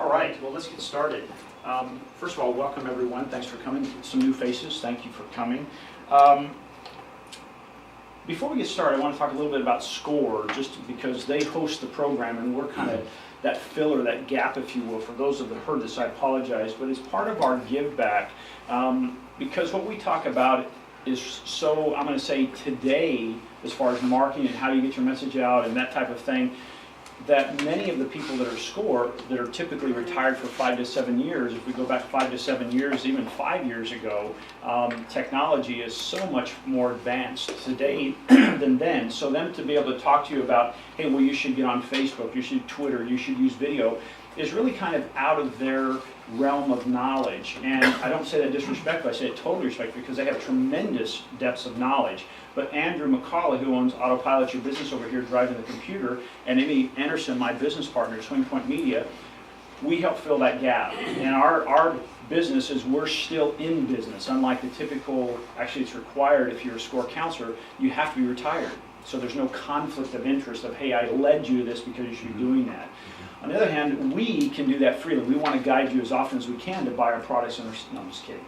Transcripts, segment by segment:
All right, well, let's get started. First of all, welcome everyone. Thanks for coming. Some new faces, thank you for coming. Before we get started, I want to talk a little bit about SCORE, just because they host the program and we're kind of that filler, that gap, if you will. For those that have heard this, I apologize, but it's part of our give back, because what we talk about is so, I'm going to say today, as far as marketing and how you get your message out and that type of thing, that many of the people that are SCORE that are typically retired for 5 to 7 years, if we go back 5 to 7 years, even 5 years ago, technology is so much more advanced today than then. So them to be able to talk to you about, hey, well, you should get on Facebook, you should Twitter, you should use video, is really kind of out of their realm of knowledge. And I don't say that disrespectfully, I say it totally respectfully, because they have tremendous depths of knowledge. But Andrew McCauley, who owns Autopilot Your Business over here, driving the computer, and Amy Anderson, my business partner at Swing Point Media, we help fill that gap. And our business is, we're still in business. Unlike the typical, actually it's required if you're a SCORE counselor, you have to be retired. So there's no conflict of interest of, hey, I led you to this because you should be doing that. On the other hand, we can do that freely. We want to guide you as often as we can to buy our products. And no, I'm just kidding.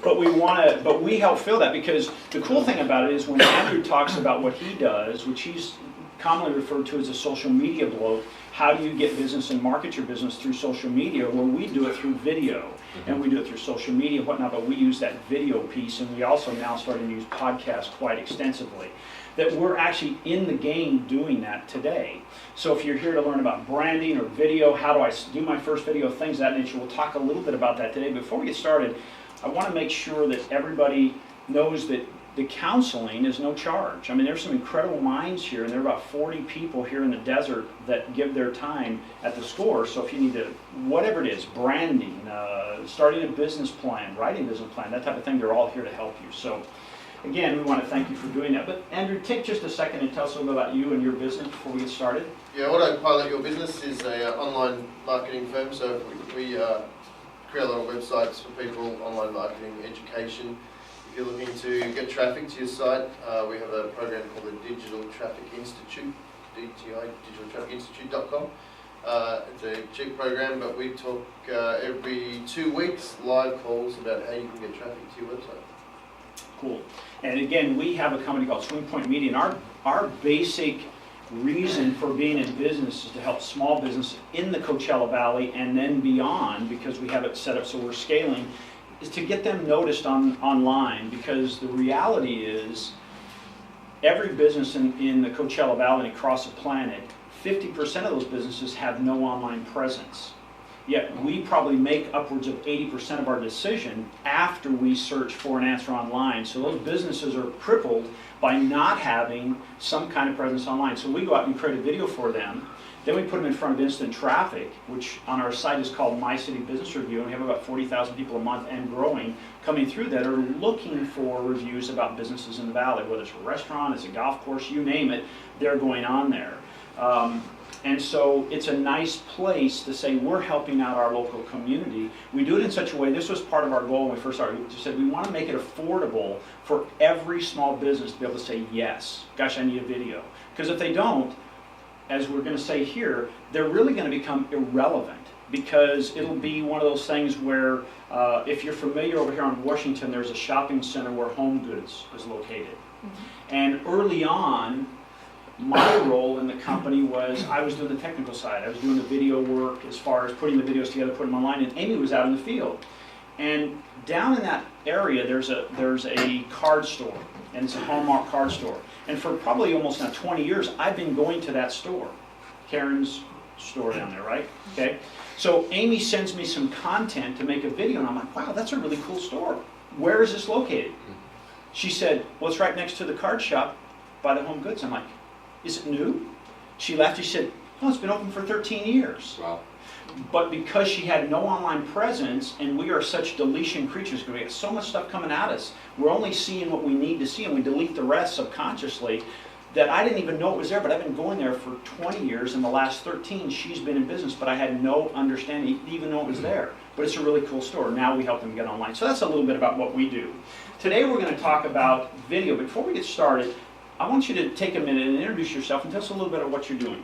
But we help fill that, because the cool thing about it is when Andrew talks about what he does, which he's commonly referred to as a social media bloke, how do you get business and market your business through social media? Well, we do it through video, and we do it through social media and whatnot, but we use that video piece, and we also now starting to use podcasts quite extensively. That we're actually in the game doing that today. So if you're here to learn about branding or video, how do I do my first video, things of that nature, we'll talk a little bit about that today. Before we get started, I want to make sure that everybody knows that the counseling is no charge. I mean, there's some incredible minds here, and there are about 40 people here in the desert that give their time at the SCORE. So if you need to, whatever it is, branding, starting a business plan, writing a business plan, that type of thing, they're all here to help you. So again, we want to thank you for doing that. But Andrew, take just a second and tell us a little bit about you and your business before we get started. Yeah, Autopilot Your Business is an online marketing firm. So we create a lot of websites for people, online marketing, education. If you're looking to get traffic to your site, we have a program called the Digital Traffic Institute, DTI, digitaltrafficinstitute.com. It's a cheap program, but we talk every 2 weeks, live calls about how you can get traffic to your website. Cool. And again, we have a company called Swing Point Media, and our basic reason for being in business is to help small business in the Coachella Valley and then beyond, because we have it set up so we're scaling, is to get them noticed online, because the reality is every business in the Coachella Valley and across the planet, 50% of those businesses have no online presence. Yet we probably make upwards of 80% of our decision after we search for an answer online. So those businesses are crippled by not having some kind of presence online. So we go out and create a video for them. Then we put them in front of instant traffic, which on our site is called My City Business Review. And we have about 40,000 people a month and growing coming through that are looking for reviews about businesses in the valley, whether it's a restaurant, it's a golf course, you name it, they're going on there. And so it's a nice place to say we're helping out our local community. We do it in such a way, this was part of our goal when we first started, we just said we want to make it affordable for every small business to be able to say, yes, gosh, I need a video. Because if they don't, as we're going to say here, they're really going to become irrelevant, because it'll be one of those things where if you're familiar over here on Washington, there's a shopping center where Home Goods is located. Mm-hmm. And early on, my role in the company was I was doing the technical side. I was doing the video work as far as putting the videos together, putting them online, and Amy was out in the field. And down in that area, there's a card store, and it's a Hallmark card store. And for probably almost now 20 years, I've been going to that store, Karen's store down there, right? Okay. So Amy sends me some content to make a video, and I'm like, wow, that's a really cool store. Where is this located? She said, well, it's right next to the card shop by the Home Goods. I'm like, is it new? She laughed. She said, oh, it's been open for 13 years. Wow. But because she had no online presence, and we are such deletion creatures, because we have so much stuff coming at us, we're only seeing what we need to see, and we delete the rest subconsciously, that I didn't even know it was there, but I've been going there for 20 years. In the last 13, she's been in business, but I had no understanding, even know it was there. But it's a really cool store. Now we help them get online. So that's a little bit about what we do. Today we're going to talk about video. Before we get started, I want you to take a minute and introduce yourself and tell us a little bit of what you're doing.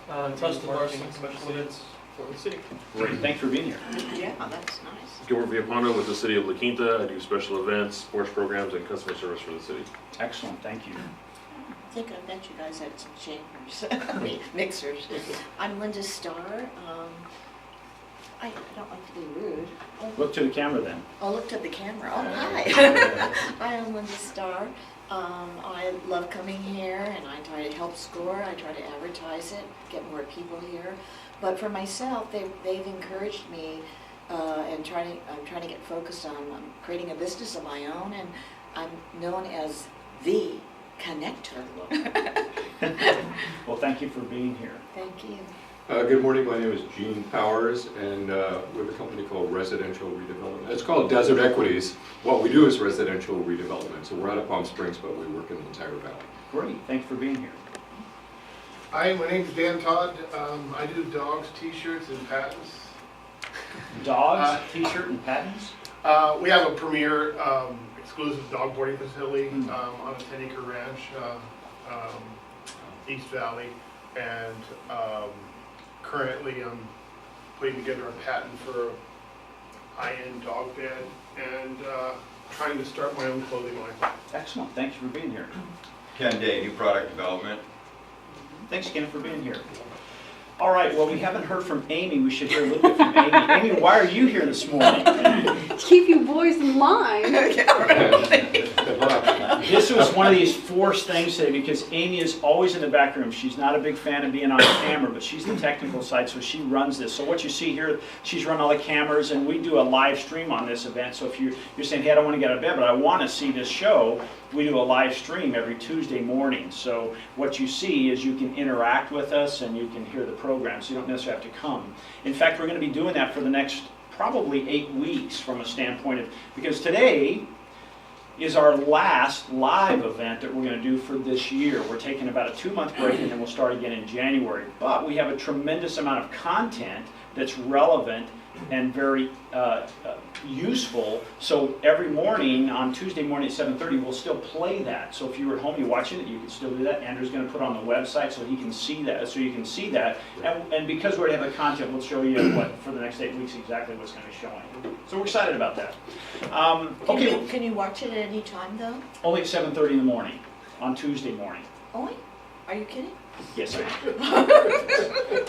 Trusted marketing special events for the city. Great, thanks for being here. Yeah, that's nice. Gilbert Viapano with the City of La Quinta. I do special events, sports programs, and customer service for the city. Excellent, thank you. I think I met you guys at some chambers, mixers. I'm Linda Starr. I don't like to be rude. Look to the camera then. Oh, look to the camera. Oh, hi. Hi, I'm Linda Starr. I love coming here, and I try to help SCORE. I try to advertise it, get more people here. But for myself, they've encouraged me, and I'm trying to get focused on creating a business of my own, and I'm known as the connector. Well, thank you for being here. Thank you. Good morning, my name is Gene Powers, and we have a company called Residential Redevelopment. It's called Desert Equities. What we do is residential redevelopment, so we're out of Palm Springs, but we work in the entire valley. Great, thank you for being here. Hi, my name's Dan Todd. I do dogs, t-shirts, and patents. Dogs, t-shirt, and patents? We have a premier exclusive dog boarding facility on a 10-acre ranch, East Valley, and currently I'm putting together a patent for a high-end dog bed and trying to start my own clothing line. Excellent, thank you for being here. Ken Day, new product development. Thanks again for being here. All right, well, we haven't heard from Amy. We should hear a little bit from Amy. Amy, why are you here this morning? Keep you boys in line. This was one of these forced things today because Amy is always in the back room. She's not a big fan of being on camera, but she's the technical side, so she runs this. So what you see here, she's run all the cameras, and we do a live stream on this event. So if you're saying, hey, I don't want to get out of bed, but I want to see this show, we do a live stream every Tuesday morning. So what you see is you can interact with us and you can hear the program, so you don't necessarily have to come. In fact, we're going to be doing that for the next probably 8 weeks from a standpoint of, because today is our last live event that we're going to do for this year. We're taking about a 2-month break and then we'll start again in January. But we have a tremendous amount of content that's relevant and very useful. So every morning, on Tuesday morning at 7:30, we'll still play that. So if you were at home, you're watching it, you can still do that. Andrew's going to put it on the website so he can see that, so you can see that. And because we already have the content, we'll show you what for the next 8 weeks exactly what's going to be showing. So we're excited about that. Okay, Can you watch it at any time, though? only at 7:30 in the morning on Tuesday morning. Only? Are you kidding? Yes, sir.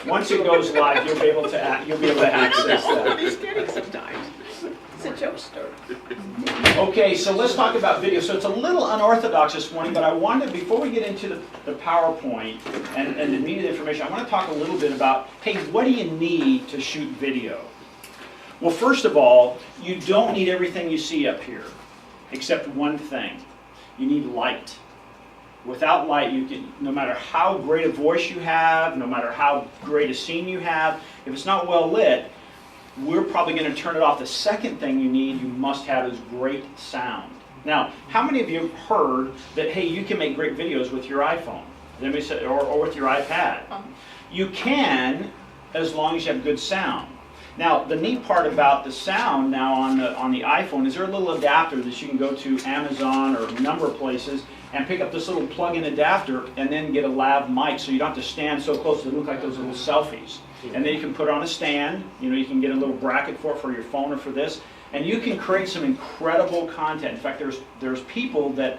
Once it goes live, you'll be able to access that. He's kidding sometimes. It's a jokester. Okay, so let's talk about video. So it's a little unorthodox this morning, but I wanted, before we get into the PowerPoint and the meat of the information, I want to talk a little bit about, hey, what do you need to shoot video? Well, first of all, you don't need everything you see up here, except one thing. You need light. Without light, you can, no matter how great a voice you have, no matter how great a scene you have, if it's not well lit, we're probably going to turn it off. The second thing you need, you must have, is great sound. Now, how many of you have heard that, hey, you can make great videos with your iPhone? Anybody say, or with your iPad? You can, as long as you have good sound. Now, the neat part about the sound now on the iPhone is there a little adapter that you can go to Amazon or a number of places and pick up this little plug-in adapter and then get a lav mic, so you don't have to stand so close to look like those little selfies. And then you can put it on a stand. You know, you can get a little bracket for your phone or for this, and you can create some incredible content. In fact, there's people that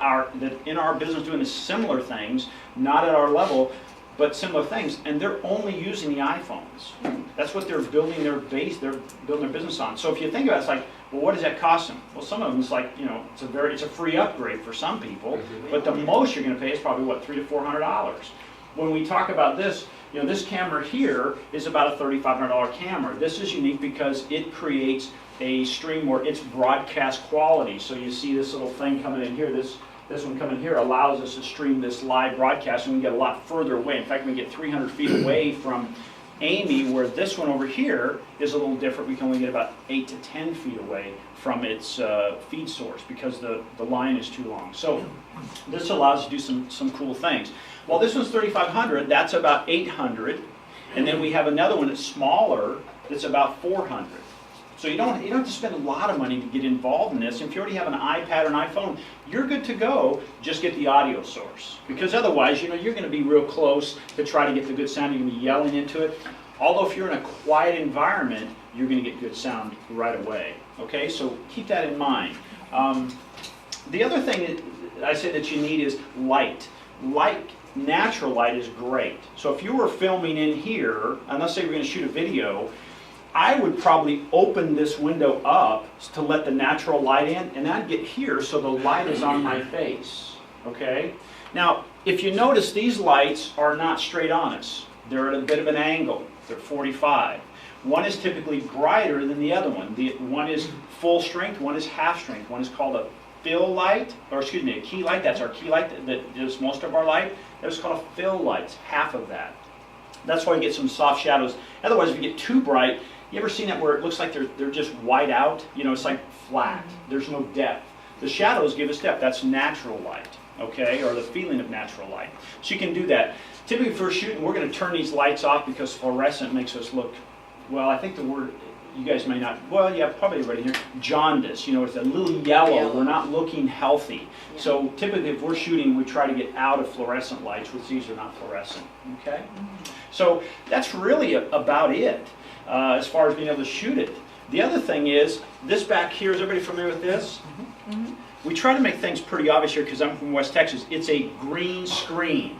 in our business doing similar things, not at our level, but similar things, and they're only using the iPhones. That's what they're building their business on. So if you think about it, it's like, well, what does that cost them? Well, some of them, it's like, you know, it's a free upgrade for some people, but the most you're going to pay is probably what, $300 to $400. When we talk about this, you know, this camera here is about a $3,500 camera. This is unique because it creates a stream where it's broadcast quality. So you see this little thing coming in here. This one coming here allows us to stream this live broadcast, and we can get a lot further away. In fact, we can get 300 feet away from Amy, where this one over here is a little different. We can only get about 8 to 10 feet away from its feed source because the line is too long. So this allows us to do some cool things. Well, this one's 3,500. That's about 800. And then we have another one that's smaller that's about 400. So you don't have to spend a lot of money to get involved in this. If you already have an iPad or an iPhone, you're good to go. Just get the audio source. Because otherwise, you're going to be real close to try to get the good sound. You're going to be yelling into it. Although if you're in a quiet environment, you're going to get good sound right away. Okay, so keep that in mind. The other thing that I say that you need is light. Natural light is great. So if you were filming in here, and let's say we're going to shoot a video, I would probably open this window up to let the natural light in, and I'd get here so the light is on my face, okay? Now, if you notice, these lights are not straight on us. They're at a bit of an angle. They're 45. One is typically brighter than the other one. One is full strength, one is half strength. One is called a fill light, or excuse me, a key light. That's our key light that is most of our light. That's called a fill light. It's half of that. That's why you get some soft shadows. Otherwise, if you get too bright, you ever seen that where it looks like they're just white out? It's like flat. There's no depth. The shadows give us depth. That's natural light, okay, or the feeling of natural light. So you can do that. Typically for shooting, we're going to turn these lights off because fluorescent makes us look, well, I think the word, you guys may not, well, yeah, probably everybody here, jaundice. It's a little yellow. We're not looking healthy. Yeah. So typically if we're shooting, we try to get out of fluorescent lights, which these are not fluorescent, okay? So that's really about it. As far as being able to shoot it. The other thing is, this back here, is everybody familiar with this? Mm-hmm. We try to make things pretty obvious here because I'm from West Texas. It's a green screen.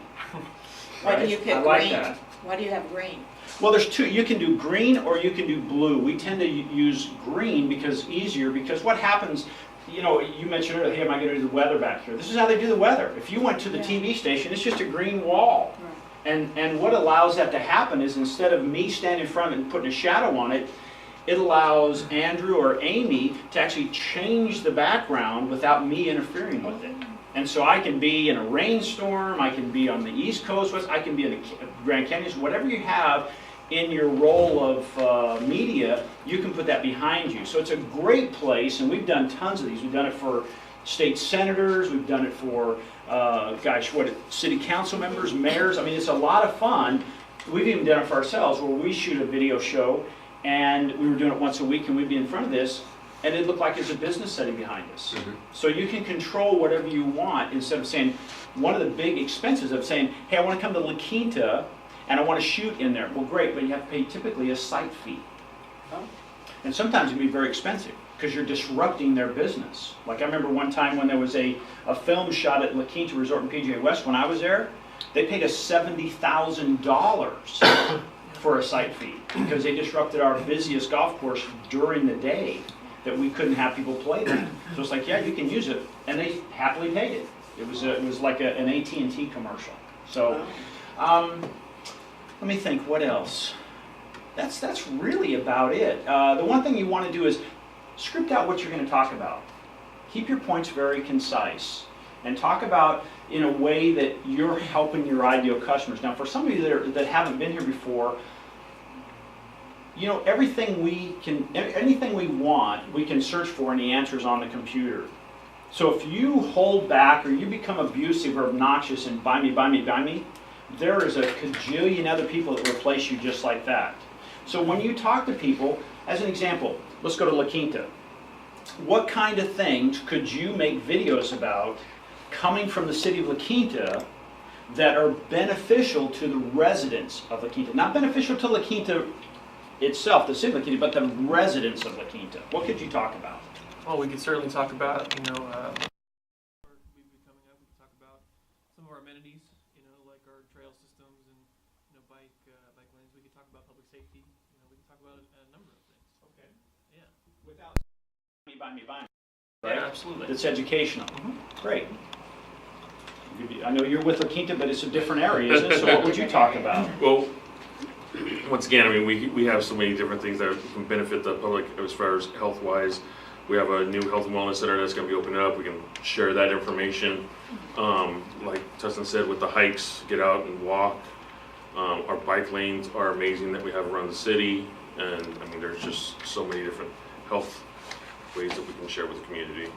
Why do you pick I like green? that. Why do you have green? Well, there's two. You can do green or you can do blue. We tend to use green because it's easier, because what happens, you mentioned earlier, hey, am I going to do the weather back here? This is how they do the weather. If you went to the TV station, it's just a green wall. Right. And what allows that to happen is, instead of me standing in front of it and putting a shadow on it, it allows Andrew or Amy to actually change the background without me interfering with it. And so I can be in a rainstorm, I can be on the East Coast, I can be in the Grand Canyons, whatever you have in your role of media, you can put that behind you. So it's a great place, and we've done tons of these. We've done it for state senators, we've done it for city council members, mayors. I mean, it's a lot of fun. We've even done it for ourselves, where we shoot a video show, and we were doing it once a week, and we'd be in front of this, and it looked like it's a business setting behind us. Mm-hmm. So you can control whatever you want, instead of saying, one of the big expenses of saying, hey, I want to come to La Quinta, and I want to shoot in there. Well, great, but you have to pay typically a site fee. And sometimes it can be very expensive, because you're disrupting their business. Like I remember one time when there was a film shot at La Quinta Resort in PGA West when I was there, they paid us $70,000 for a site fee, because they disrupted our busiest golf course during the day that we couldn't have people play there. So it's like, yeah, you can use it, and they happily paid it. It was like an AT&T commercial. So let me think, what else? That's really about it. The one thing you want to do is script out what you're going to talk about. Keep your points very concise, and talk about in a way that you're helping your ideal customers. Now, for some of you that haven't been here before, anything we want, we can search for, and the answer's on the computer. So if you hold back, or you become abusive or obnoxious and buy me, there is a cajillion other people that replace you just like that. So when you talk to people, as an example, let's go to La Quinta. What kind of things could you make videos about coming from the city of La Quinta that are beneficial to the residents of La Quinta? Not beneficial to La Quinta itself, the city of La Quinta, but the residents of La Quinta. What could you talk about? Well, we could certainly talk about, we've been coming up, we could talk about some of our amenities, like our trail systems and, bike lanes. We could talk about public safety, we can talk about a number of things. Okay. Yeah. Without buy me. Right? Yeah, absolutely. It's educational. Great. I know you're with La Quinta, but it's a different area, isn't it? So what would you talk about? Well, once again, I mean, we have so many different things that can benefit the public as far as health-wise. We have a new health and wellness center that's going to be opening up. We can share that information. Like Tustin said, with the hikes, get out and walk. Our bike lanes are amazing that we have around the city. And I mean, there's just so many different health ways that we can share with the community.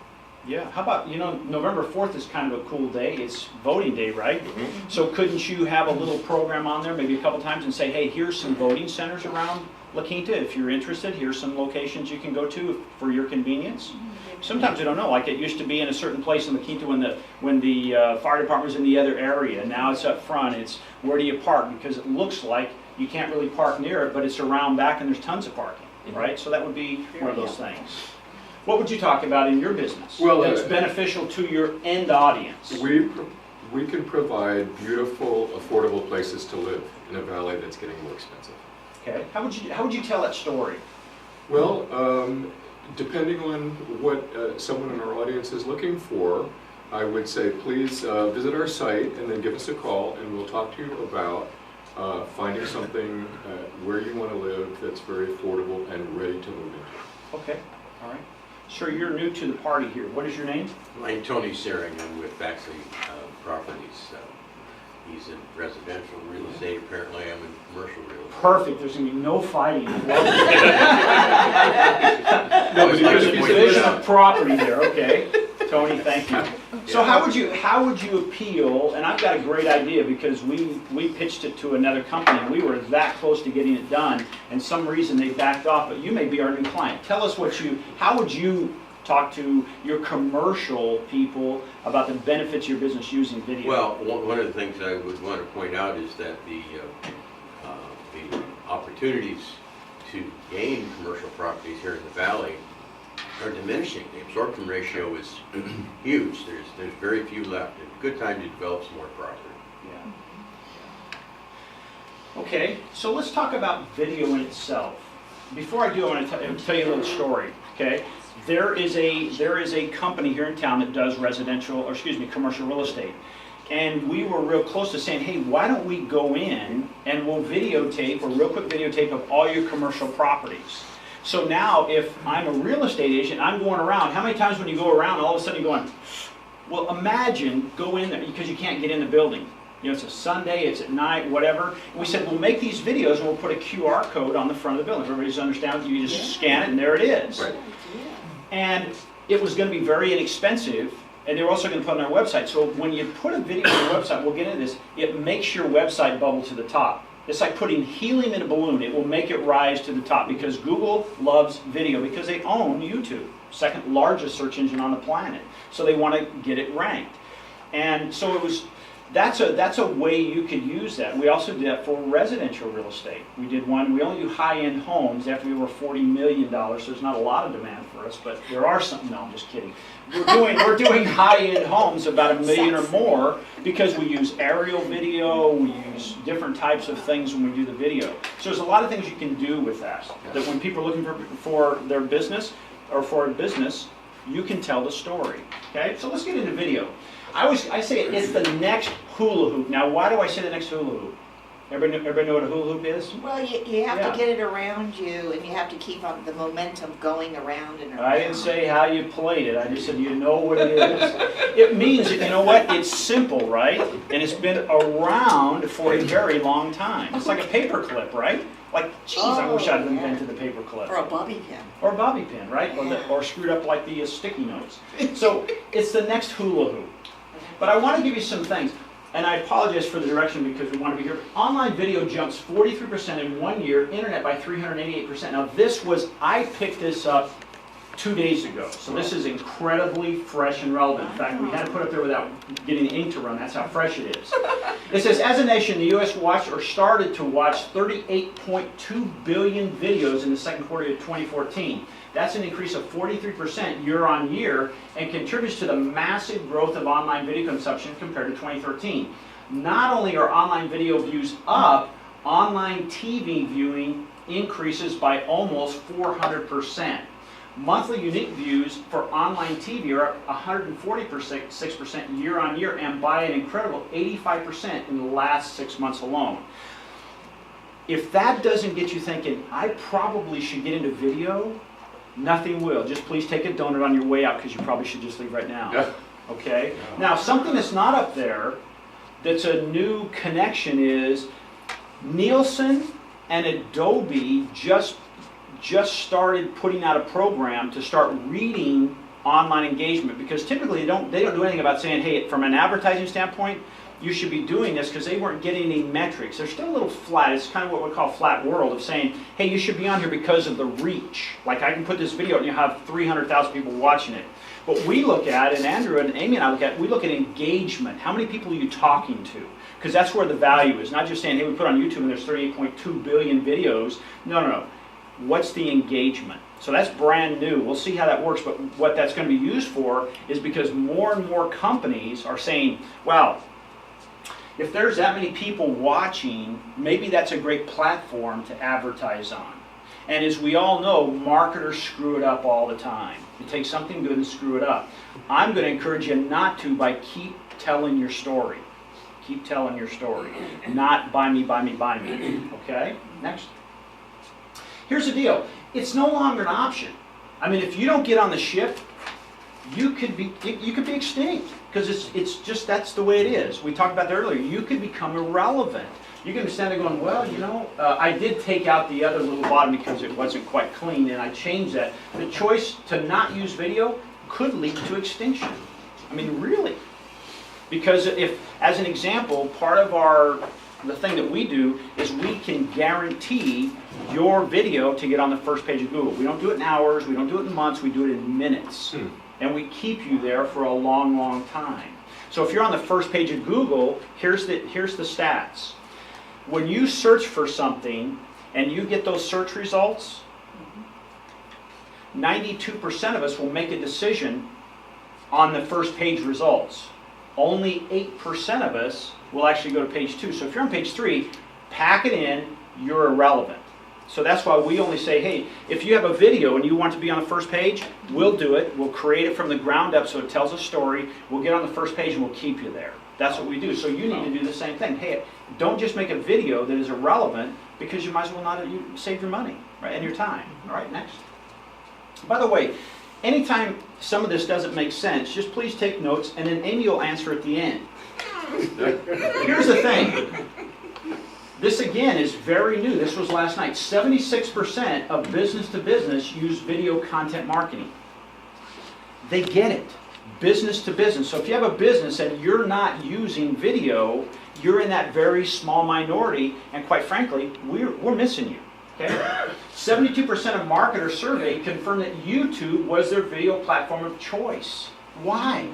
Yeah, how about, November 4th is kind of a cool day. It's voting day, right? Mm-hmm. So couldn't you have a little program on there maybe a couple times and say, hey, here's some voting centers around La Quinta, if you're interested, here's some locations you can go to for your convenience. Sometimes we don't know, like it used to be in a certain place in La Quinta when the fire department was in the other area. Now it's up front. It's where do you park? Because it looks like you can't really park near it, but it's around back and there's tons of parking, right? So that would be one of those things. What would you talk about in your business Well, that's beneficial to your end audience? We can provide beautiful, affordable places to live in a valley that's getting more expensive. Okay. How would you tell that story? Well, depending on what someone in our audience is looking for, I would say please visit our site and then give us a call and we'll talk to you about finding something where you want to live that's very affordable and ready to move into. Okay. All right. Sir, you're new to the party here. What is your name? My name's Tony Sering. I'm with Baxley Properties. He's in residential real estate. Apparently, I'm in commercial real estate. Perfect. There's going to be no fighting. No, There's a division of property there. Okay. Tony, thank you. So how would you appeal? And I've got a great idea because we pitched it to another company and we were that close to getting it done, and some reason they backed off. But you may be our new client. Tell us how would you talk to your commercial people about the benefits of your business using video? Well, one of the things I would want to point out is that the opportunities to gain commercial properties here in the valley are diminishing. The absorption ratio is huge. There's very few left. It's a good time to develop some more property. Yeah. Okay, so let's talk about video in itself. Before I do, I want to tell you a little story. Okay, there is a company here in town that does commercial real estate. And we were real close to saying, hey, why don't we go in and we'll videotape, a real quick videotape of all your commercial properties. So now if I'm a real estate agent, I'm going around. How many times when you go around, all of a sudden you're going, well, imagine go in there because you can't get in the building. You know, it's a Sunday, it's at night, whatever. And we said, we'll make these videos and we'll put a QR code on the front of the building. Everybody just understands, you just scan it and there it is. Right. And it was going to be very inexpensive. And they were also going to put it on their website. So when you put a video on your website, we'll get into this, it makes your website bubble to the top. It's like putting helium in a balloon. It will make it rise to the top because Google loves video because they own YouTube, second largest search engine on the planet. So they want to get it ranked. And so that's a way you could use that. We also did that for residential real estate. We did one, we only do high-end homes. They have to be over $40 million, so there's not a lot of demand for us, but there are some, no, I'm just kidding. We're doing high-end homes, about $1 million or more, because we use aerial video, we use different types of things when we do the video. So there's a lot of things you can do with that when people are looking for their business, or for a business, you can tell the story. Okay, so let's get into video. I say it's the next hula hoop. Now, why do I say the next hula hoop? Everybody know what a hula hoop is? Well, you have to get it around you, and you have to keep on the momentum going around and around. I didn't say how you played it. I just said you know what it is. It means, you know what? It's simple, right? And it's been around for a very long time. It's like a paper clip, right? Like, geez, I wish I'd invented the paper clip. Or a bobby pin. Or a bobby pin, right? Or screwed up like the sticky notes. So it's the next hula hoop. But I want to give you some things. And I apologize for the direction because we want to be here. Online video jumps 43% in 1 year, internet by 388%. Now I picked this up 2 days ago. So this is incredibly fresh and relevant. In fact, we had to put it up there without getting the ink to run. That's how fresh it is. It says, as a nation, the U.S. watched or started to watch 38.2 billion videos in the second quarter of 2014. That's an increase of 43% year on year and contributes to the massive growth of online video consumption compared to 2013. Not only are online video views up, online TV viewing increases by almost 400%. Monthly unique views for online TV are up 146% year on year and by an incredible 85% in the last 6 months alone. If that doesn't get you thinking, I probably should get into video, nothing will. Just please take a donut on your way out because you probably should just leave right now. Yeah. Okay? Now, something that's not up there that's a new connection is Nielsen and Adobe just started putting out a program to start reading online engagement, because typically they don't do anything about saying, hey, from an advertising standpoint, you should be doing this, because they weren't getting any metrics. They're still a little flat. It's kind of what we call flat world of saying, hey, you should be on here because of the reach. Like I can put this video and you have 300,000 people watching it. What we look at, and Andrew and Amy and I look at, we look at engagement. How many people are you talking to? Because that's where the value is. Not just saying, hey, we put on YouTube and there's 38.2 billion videos. No. What's the engagement? So that's brand new. We'll see how that works, but what that's going to be used for is because more and more companies are saying, well, if there's that many people watching, maybe that's a great platform to advertise on. And as we all know, marketers screw it up all the time. It takes something good and screw it up. I'm going to encourage you not to by keep telling your story. Keep telling your story. Not buy me, buy me, buy me. Okay? Next. Here's the deal. It's no longer an option. I mean, if you don't get on the ship, you could be extinct, because it's just, that's the way it is. We talked about that earlier. You could become irrelevant. You can be standing there going, well, you know, I did take out the other little bottom because it wasn't quite clean, and I changed that. The choice to not use video could lead to extinction. I mean, really. Because if, as an example, part of the thing that we do is we can guarantee your video to get on the first page of Google. We don't do it in hours, we don't do it in months, we do it in minutes. And we keep you there for a long, long time. So if you're on the first page of Google, here's the stats. When you search for something and you get those search results, 92% of us will make a decision on the first page results. Only 8% of us will actually go to page 2. So if you're on page 3, pack it in, you're irrelevant. So that's why we only say, hey, if you have a video and you want to be on the first page, we'll do it. We'll create it from the ground up so it tells a story. We'll get on the first page and we'll keep you there. That's what we do. So you need to do the same thing. Hey, don't just make a video that is irrelevant, because you might as well not save your money, right, and your time. All right, next. By the way, anytime some of this doesn't make sense, just please take notes, and then Amy will answer at the end. Here's the thing. This again is very new. This was last night. 76% of business to business use video content marketing. They get it. Business to business. So if you have a business and you're not using video, you're in that very small minority, and quite frankly, we're missing you. Okay? 72% of marketers surveyed confirmed that YouTube was their video platform of choice. Why?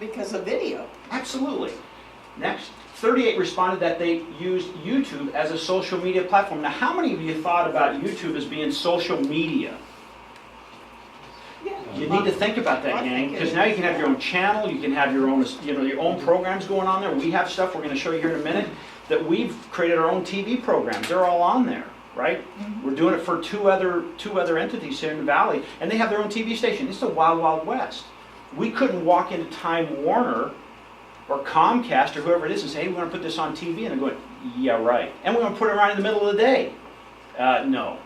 Because of video. Absolutely. Next. 38 responded that they used YouTube as a social media platform. Now, how many of you thought about YouTube as being social media? Yeah. You need to think about that, gang, because now you can have your own channel, you can have your own, your own programs going on there. We have stuff we're going to show you here in a minute that we've created our own TV programs. They're all on there, right? We're doing it for two other entities here in the Valley, and they have their own TV station. It's the Wild Wild West. We couldn't walk into Time Warner or Comcast or whoever it is and say, hey, we want to put this on TV, and they're going, yeah, right. And we're going to put it right in the middle of the day. No.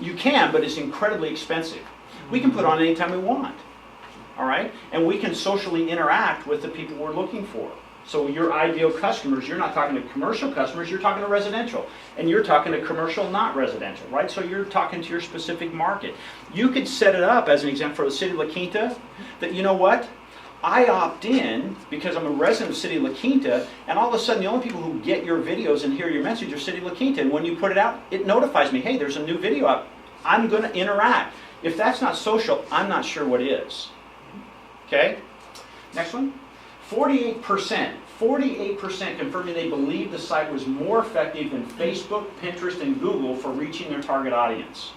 You can, but it's incredibly expensive. We can put it on anytime we want, all right? And we can socially interact with the people we're looking for. So your ideal customers, you're not talking to commercial customers, you're talking to residential. And you're talking to commercial, not residential, right? So you're talking to your specific market. You could set it up, as an example, for the city of La Quinta, that, you know what? I opt in because I'm a resident of the city of La Quinta, and all of a sudden the only people who get your videos and hear your message are city of La Quinta. And when you put it out, it notifies me, hey, there's a new video out. I'm going to interact. If that's not social, I'm not sure what is. Okay? Next one. 48% confirming they believe the site was more effective than Facebook, Pinterest, and Google for reaching their target audience.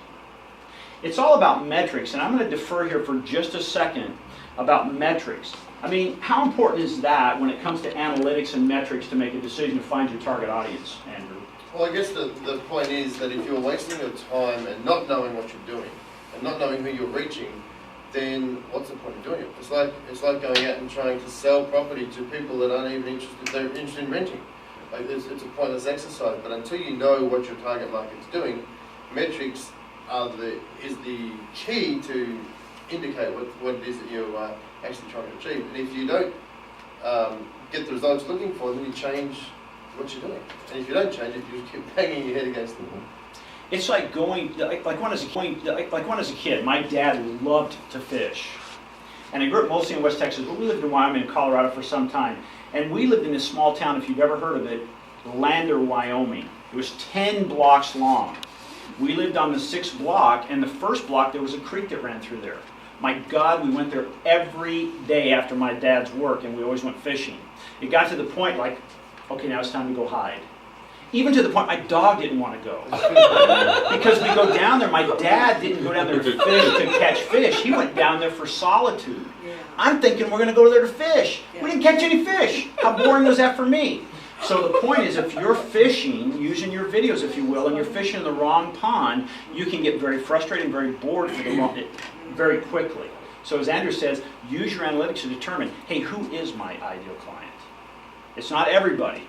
It's all about metrics, and I'm going to defer here for just a second about metrics. I mean, how important is that when it comes to analytics and metrics to make a decision to find your target audience, Andrew? Well, I guess the point is that if you're wasting your time and not knowing what you're doing, and not knowing who you're reaching, then what's the point of doing it? It's like going out and trying to sell property to people that aren't even interested. They're interested in renting. Like it's a pointless exercise. But until you know what your target market's doing, metrics is the key to indicate what it is that you're actually trying to achieve. And if you don't get the results you're looking for, then you change what you're doing. And if you don't change it, you just keep banging your head against the wall. It's like going, like when I was a kid, my dad loved to fish. And I grew up mostly in West Texas, but we lived in Wyoming and Colorado for some time. And we lived in this small town, if you've ever heard of it, Lander, Wyoming. It was 10 blocks long. We lived on the 6th block, and the first block, there was a creek that ran through there. My God, we went there every day after my dad's work, and we always went fishing. It got to the point like, okay, now it's time to go hide. Even to the point my dog didn't want to go. Because we go down there, my dad didn't go down there to fish, to catch fish. He went down there for solitude. I'm thinking we're going to go there to fish. We didn't catch any fish. How boring was that for me? So the point is, if you're fishing, using your videos, if you will, and you're fishing in the wrong pond, you can get very frustrated and very bored for very quickly. So as Andrew says, use your analytics to determine, hey, who is my ideal client? It's not everybody.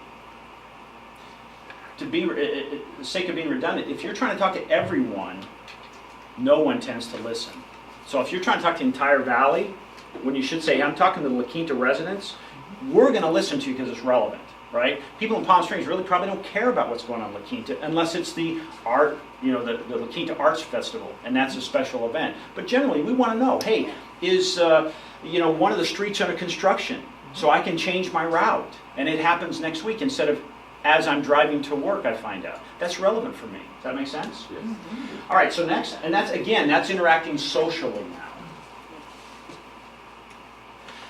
To be, the sake of being redundant, if you're trying to talk to everyone, no one tends to listen. So if you're trying to talk to the entire valley, when you should say, I'm talking to the La Quinta residents, we're going to listen to you because it's relevant, right? People in Palm Springs really probably don't care about what's going on in La Quinta unless it's the art, the La Quinta Arts Festival, and that's a special event. But generally, we want to know, hey, is one of the streets under construction so I can change my route? And it happens next week instead of as I'm driving to work, I find out. That's relevant for me. Does that make sense? Yes. All right, so next, and that's interacting socially now.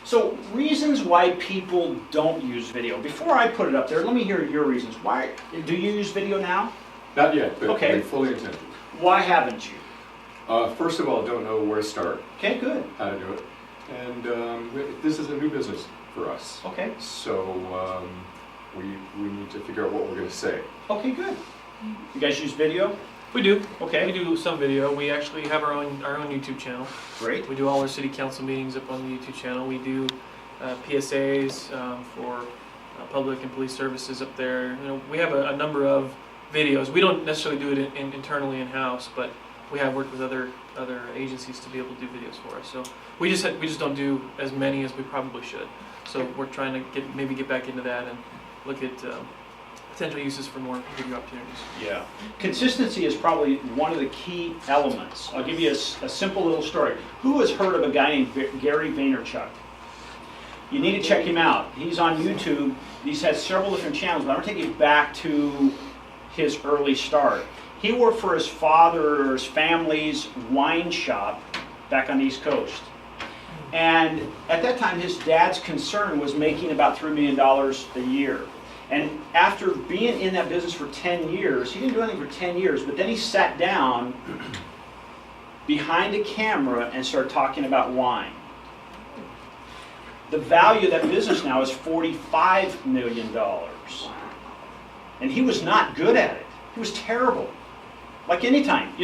So reasons why people don't use video. Before I put it up there, let me hear your reasons. Why do you use video now? Not yet, but Okay. we fully intend to. Why haven't you? First of all, don't know where to start, Okay, good. how to do it. And this is a new business for us. Okay, So we need to figure out what we're going to say. okay, good. You guys use video? We do. Okay. We do some video. We actually have our own YouTube channel. Great. We do all our city council meetings up on the YouTube channel. We do PSAs for public and police services up there. We have a number of videos. We don't necessarily do it internally in-house, but we have worked with other agencies to be able to do videos for us. So we just don't do as many as we probably should. So we're trying to maybe get back into that and look at potential uses for more video opportunities. Yeah. Consistency is probably one of the key elements. I'll give you a simple little story. Who has heard of a guy named Gary Vaynerchuk? You need to check him out. He's on YouTube. He's had several different channels, but I'm going to take you back to his early start. He worked for his father's family's wine shop back on the East Coast. And at that time, his dad's concern was making about $3 million a year. And after being in that business for 10 years, he didn't do anything for 10 years, but then he sat down behind a camera and started talking about wine. The value of that business now is $45 million. And he was not good at it. He was terrible. Like anytime.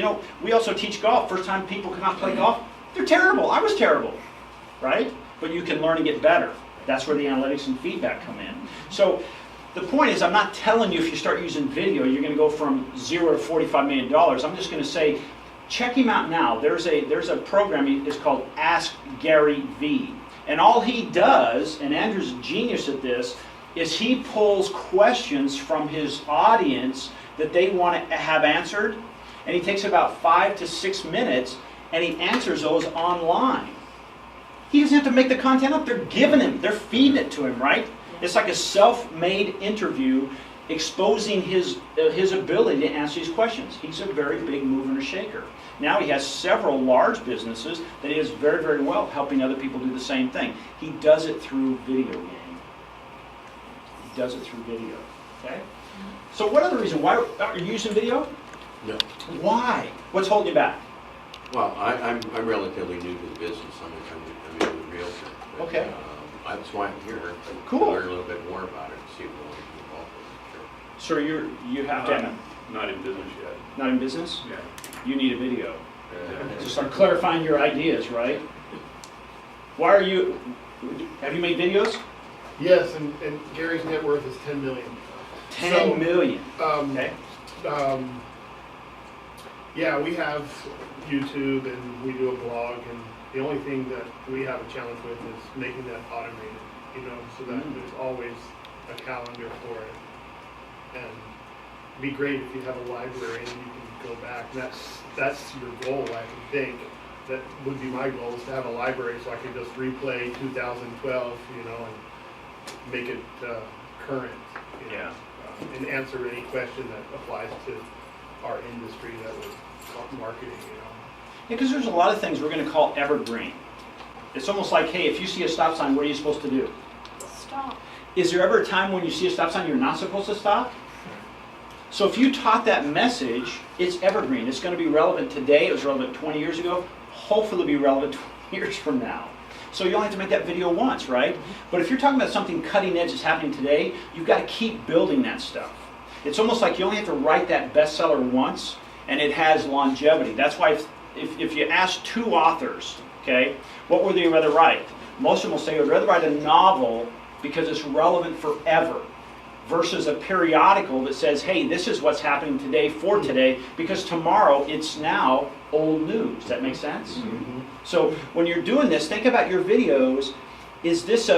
We also teach golf. First time people come out and play golf, they're terrible. I was terrible. Right? But you can learn and get better. That's where the analytics and feedback come in. So the point is, I'm not telling you if you start using video, you're going to go from 0 to $45 million. I'm just going to say, check him out now. There's a program, it's called Ask Gary V. And all he does, and Andrew's a genius at this, is he pulls questions from his audience that they want to have answered, and he takes about 5 to 6 minutes, and he answers those online. He doesn't have to make the content up. They're giving him, they're feeding it to him, right? It's like a self-made interview exposing his ability to answer these questions. He's a very big mover and shaker. Now he has several large businesses that he does very, very well, helping other people do the same thing. He does it through video game. He does it through video. Okay? So what other reason? Why are you using video? No. Why? What's holding you back? Well, I'm relatively new to the business. I'm a realtor. But, Okay. That's why I'm here. Cool. To learn a little bit more about it and see what we can involved with. Sure. So you have to have Not in business yet. not in business? Yeah. You need a video. To start clarifying your ideas, right? Why are you, have you made videos? Yes, and Gary's net worth is 10 million. 10 million. Okay. Yeah, we have YouTube and we do a blog, and the only thing that we have a challenge with is making that automated, so that there's always a calendar for it. And it'd be great if you have a library and you can go back. And that's your goal, I think. That would be my goal, is to have a library so I can just replay 2012, you know, and make it current, you know, and answer any question that applies to our industry that we're marketing, you know. Yeah, because there's a lot of things we're going to call evergreen. It's almost like, hey, if you see a stop sign, what are you supposed to do? Stop. Is there ever a time when you see a stop sign you're not supposed to stop? So if you taught that message, it's evergreen. It's going to be relevant today. It was relevant 20 years ago. Hopefully it'll be relevant 20 years from now. So you only have to make that video once, right? But if you're talking about something cutting edge that's happening today, you've got to keep building that stuff. It's almost like you only have to write that bestseller once, and it has longevity. That's why if you ask two authors, okay, what would they rather write? Most of them will say, I'd rather write a novel because it's relevant forever, versus a periodical that says, hey, this is what's happening today for today, because tomorrow it's now old news. Does that make sense? Mm-hmm. So when you're doing this, think about your videos. Is this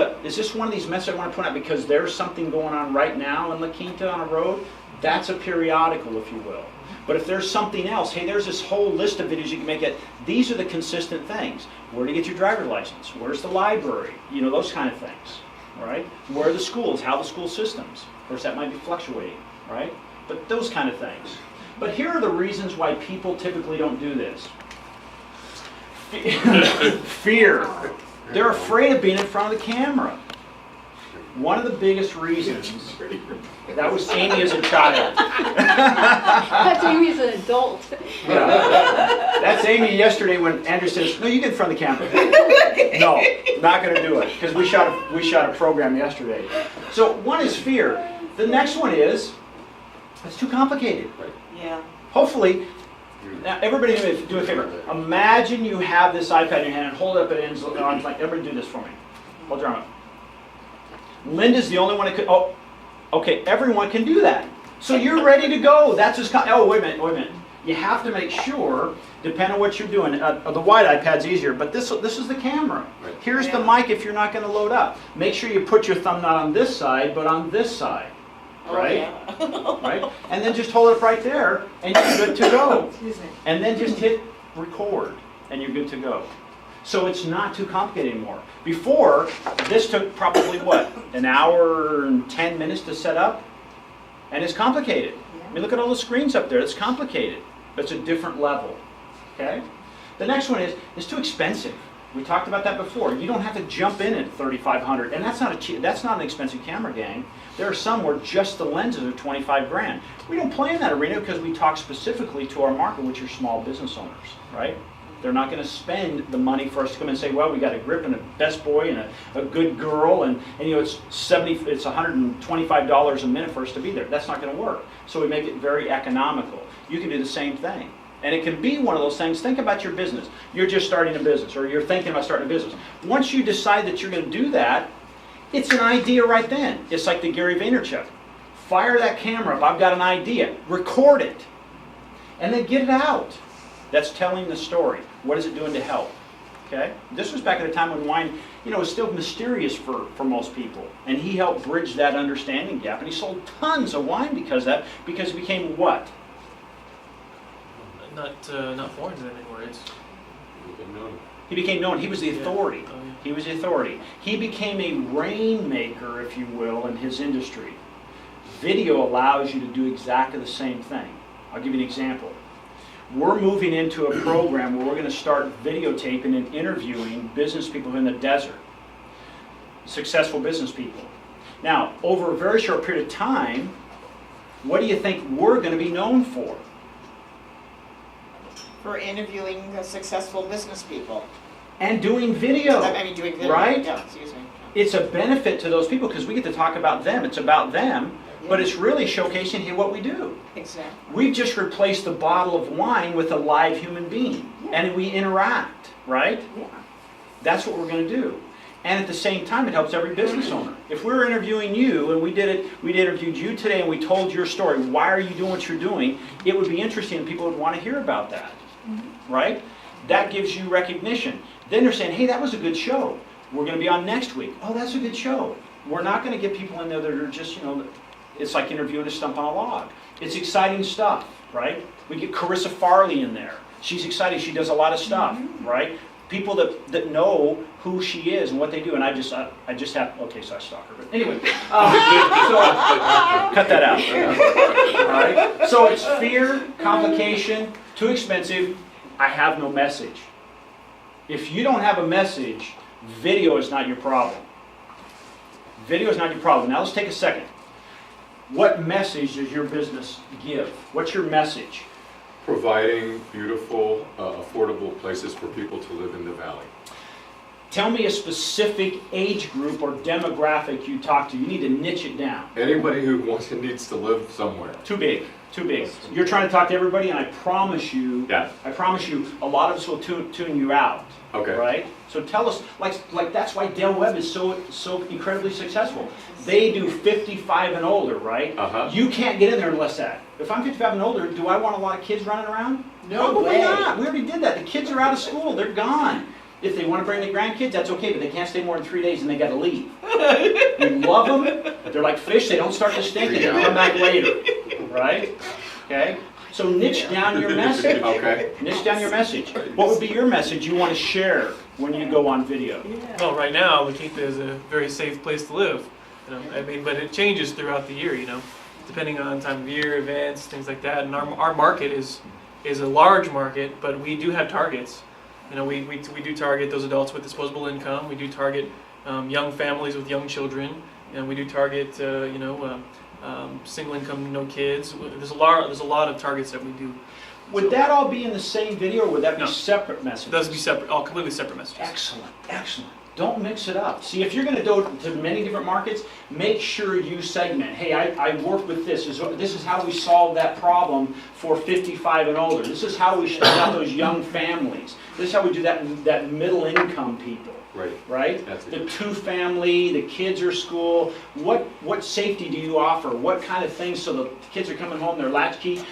one of these messages I want to point out because there's something going on right now in La Quinta on a road? That's a periodical, if you will. But if there's something else, hey, there's this whole list of videos you can make it. These are the consistent things. Where to get your driver's license? Where's the library? You know, those kind of things, right? Where are the schools? How are the school systems? Of course, that might be fluctuating, right? But those kind of things. But here are the reasons why people typically don't do this. Fear. They're afraid of being in front of the camera. One of the biggest reasons, that was Amy as a child. That's Amy as an adult. Yeah. That's Amy yesterday when Andrew says, no, you get in front of the camera. No, not going to do it, because we shot a program yesterday. So one is fear. The next one is, it's too complicated. Yeah. Hopefully, now everybody do a favor. Imagine you have this iPad in your hand and hold it up at ends arms like, everybody do this for me. Hold your arm up. Linda's the only one that could, oh, okay, everyone can do that. So you're ready to go. That's just, oh, wait a minute. You have to make sure, depending on what you're doing, the wide iPad's easier, but this is the camera. Right. Here's the mic if you're not going to load up. Make sure you put your thumb not on this side, but on this side. Right? Oh, yeah. Right? And then just hold it up right there, and you're good to go. Excuse me. And then just hit record, and you're good to go. So it's not too complicated anymore. Before, this took probably, what, an hour and 10 minutes to set up? And it's complicated. I mean, look at all the screens up there. It's complicated. But it's a different level. Okay? The next one is, it's too expensive. We talked about that before. You don't have to jump in at $3,500. And that's not an expensive camera, gang. There are some where just the lenses are 25 grand. We don't play in that arena because we talk specifically to our market, which are small business owners, right? They're not going to spend the money for us to come and say, well, we got a grip and a best boy and a good girl, and you know, it's $125 a minute for us to be there. That's not going to work. So we make it very economical. You can do the same thing. And it can be one of those things. Think about your business. You're just starting a business, or you're thinking about starting a business. Once you decide that you're going to do that, it's an idea right then. It's like the Gary Vaynerchuk. Fire that camera up. I've got an idea. Record it. And then get it out. That's telling the story. What is it doing to help? Okay? This was back at a time when wine, you know, was still mysterious for most people. And he helped bridge that understanding gap. And he sold tons of wine because it became what? Not foreign to them anymore. It's He became known. He was the authority. Oh, yeah. He was the authority. He became a rainmaker, if you will, in his industry. Video allows you to do exactly the same thing. I'll give you an example. We're moving into a program where we're going to start videotaping and interviewing business people in the desert. Successful business people. Now, over a very short period of time, what do you think we're going to be known for? For interviewing successful business people. And doing video. I mean, doing video. Right? Yeah, excuse me. It's a benefit to those people because we get to talk about them. It's about them, but it's really showcasing here what we do. Exactly. We've just replaced the bottle of wine with a live human being, and we interact, right? Yeah. That's what we're going to do. And at the same time, it helps every business owner. If we were interviewing you, and we interviewed you today, and we told your story, why are you doing what you're doing, it would be interesting, and people would want to hear about that, right? That gives you recognition. Then they're saying, hey, that was a good show. We're going to be on next week. Oh, that's a good show. We're not going to get people in there that are just, you know, it's like interviewing a stump on a log. It's exciting stuff. right? We get Carissa Farley in there. She's excited. She does a lot of stuff, right? People that know who she is and what they do. And I just have, okay, so I stalk her. But anyway, so cut that out. All right? So it's fear, complication, too expensive, I have no message. If you don't have a message, video is not your problem. Video is not your problem. Now let's take a second. What message does your business give? What's your message? Providing beautiful, affordable places for people to live in the valley. Tell me a specific age group or demographic you talk to. You need to niche it down. Anybody who wants and needs to live somewhere. Too big, too big. You're trying to talk to everybody, and I promise you, Yeah. a lot of us will tune you out. Okay. Right? So tell us, like that's why Del Webb is so incredibly successful. They do 55 and older, right? Uh-huh. You can't get in there unless that. If I'm 55 and older, do I want a lot of kids running around? No Probably way. not. We already did that. The kids are out of school. They're gone. If they want to bring their grandkids, that's okay, but they can't stay more than 3 days and they got to leave. We love them. They're like fish. They don't start to stink and they come back later. Right? Okay? So niche down your message. Okay. Niche down your message. What would be your message you want to share when you go on video? Well, right now, La Quinta is a very safe place to live. You know, I mean, but it changes throughout the year. You know, depending on time of year, events, things like that. And our market is a large market, but we do have targets. You know, we do target those adults with disposable income. We do target young families with young children, and we do target single income, no kids. There's a lot of targets that we do. Would that all be in the same video, or would that be No. separate messages? It does be separate, all completely separate messages. Excellent, excellent. Don't mix it up. See, if you're going to go to many different markets, make sure you segment. Hey, I work with this. This is how we solve that problem for 55 and older. This is how we should out those young families. This is how we do that middle income people. Right. Right? That's it. The two family, the kids are school. What safety do you offer? What kind of things so the kids are coming home, they're latchkey?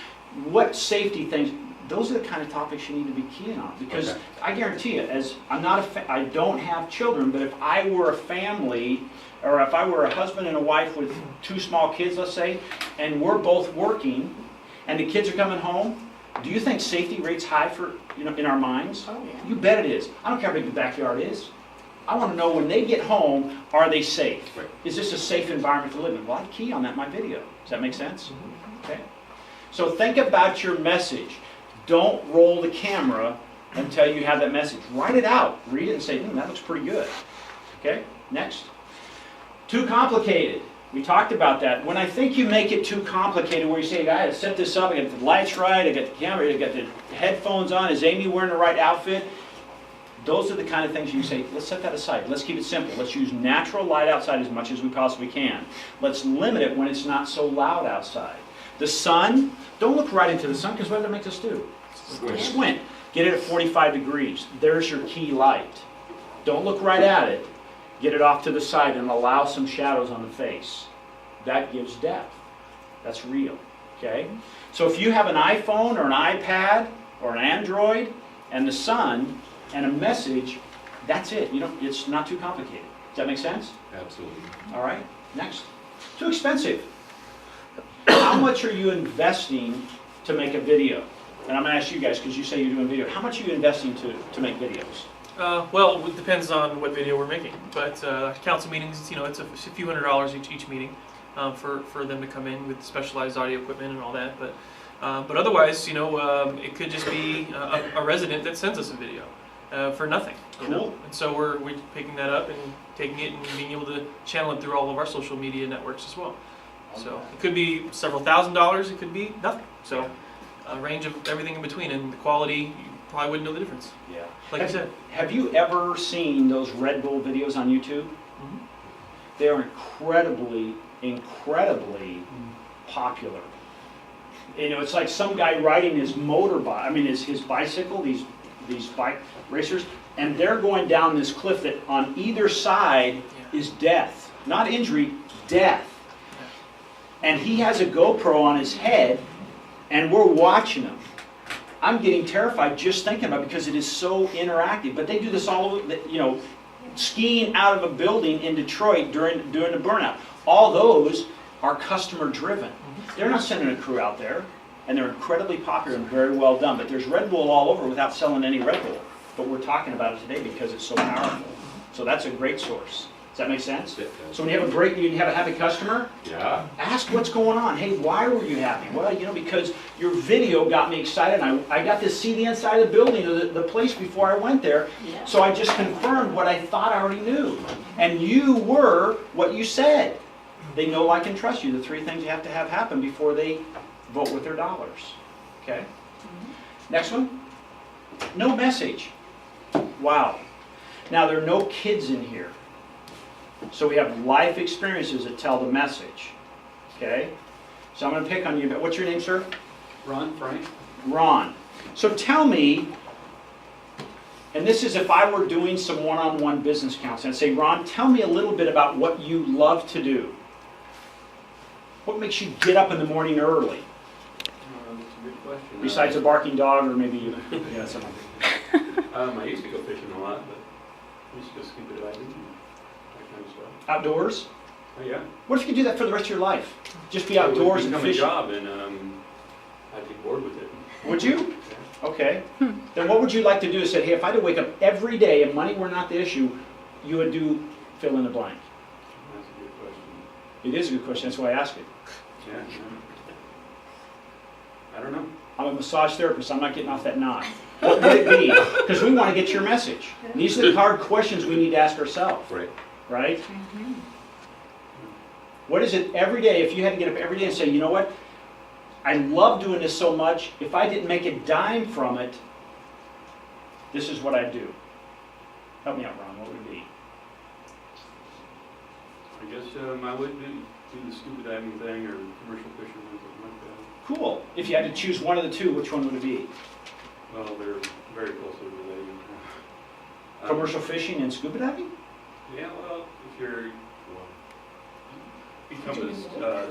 What safety things? Those are the kind of topics you need to be keying on, because Okay. I guarantee you, as I don't have children, but if I were a family, or if I were a husband and a wife with two small kids, let's say, and we're both working, and the kids are coming home, do you think safety rate's high for in our minds? Oh, yeah. You bet it is. I don't care how big the backyard is. I want to know when they get home, are they safe? Right. Is this a safe environment to live in? Well, I key on that in my video. Does that make sense? Okay. So think about your message. Don't roll the camera until you have that message. Write it out. Read it and say, that looks pretty good. Okay, next. Too complicated. We talked about that. When I think you make it too complicated, where you say, I gotta set this up, I got the lights right, I got the camera, I got the headphones on, is Amy wearing the right outfit? Those are the kind of things you say, let's set that aside. Let's keep it simple. Let's use natural light outside as much as we possibly can. Let's limit it when it's not so loud outside. The sun, don't look right into the sun, because what does it make us do? Squint. Get it at 45 degrees. There's your key light. Don't look right at it. Get it off to the side and allow some shadows on the face. That gives depth. That's real. Okay? So if you have an iPhone or an iPad or an Android and the sun and a message, that's it. It's not too complicated. Does that make sense? Absolutely. All right. Next. Too expensive. How much are you investing to make a video? And I'm going to ask you guys, because you say you're doing video. How much are you investing to make videos? Well, it depends on what video we're making. But council meetings, it's a few $100s each meeting for them to come in with specialized audio equipment and all that. But otherwise, it could just be a resident that sends us a video for nothing. Cool. And so we're picking that up and taking it and being able to channel it through all of our social media networks as well. So it could be several $1,000s. It could be nothing. So a range of everything in between, and the quality, you probably wouldn't know the difference. Yeah. Like you said. Have you ever seen those Red Bull videos on YouTube? Mhm. They are incredibly popular. It's like some guy riding his his bicycle, these bike racers, and they're going down this cliff that on either side is death. Not injury, death. And he has a GoPro on his head, and we're watching him. I'm getting terrified just thinking about it because it is so interactive. But they do this all over, skiing out of a building in Detroit during the burnout. All those are customer driven. They're not sending a crew out there. and they're incredibly popular and very well done. But there's Red Bull all over without selling any Red Bull. But we're talking about it today because it's so powerful. So that's a great source. Does that make sense? So when you have a happy customer, Yeah. ask what's going on. Hey, why were you happy? Well, because your video got me excited. I got to see the inside of the building, or the place before I went there. Yeah. So I just confirmed what I thought I already knew. And you were what you said. They know, like, and trust you. The 3 things you have to have happen before they vote with their dollars. Okay? Next one. No message. Wow. Now, there are no kids in here. So we have life experiences that tell the message. Okay? So I'm going to pick on you. What's your name, sir? Ron, Frank? Ron. So tell me, and this is if I were doing some one-on-one business counseling, I'd say, Ron, tell me a little bit about what you love to do. What makes you get up in the morning early? That's a good question. Besides a barking dog, or maybe you, yeah, something. I used to go fishing a lot, but I used to go scuba diving and that kind of stuff. Outdoors? Oh, yeah. What if you could do that for the rest of your life? Just be outdoors and It would become a fish. job, and I'd get bored with it. Would you? Okay. Then what would you like to do is say, hey, if I had to wake up every day and money were not the issue, you would do fill in the blank. That's a good question. It is a good question, that's why I ask it. Yeah. I don't know. I'm a massage therapist, I'm not getting off that knot. What would it be? Because we want to get your message. These are the hard questions we need to ask ourselves, Right. right? What is it every day, if you had to get up every day and say, you know what, I love doing this so much, if I didn't make a dime from it, this is what I'd do. Help me out, Ron, what would it be? I guess I would do the scuba diving thing or commercial fishing or something like that. Cool. If you had to choose one of the two, which one would it be? Well, they're very closely related. Commercial fishing and scuba diving? Yeah, well, if you're become a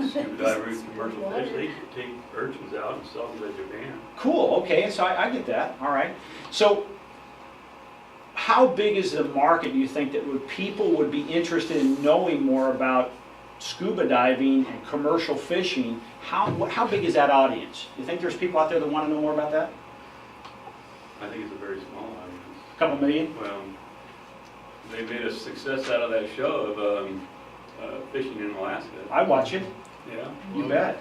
scuba diver with commercial fish, they take urchins out and sell them at Japan. Cool, okay, so I get that, all right. So, how big is the market, do you think, that people would be interested in knowing more about scuba diving and commercial fishing? How big is that audience? Do you think there's people out there that want to know more about that? I think it's a very small audience. A couple million? Well, they made a success out of that show of fishing in Alaska. I watch it, Yeah. you bet.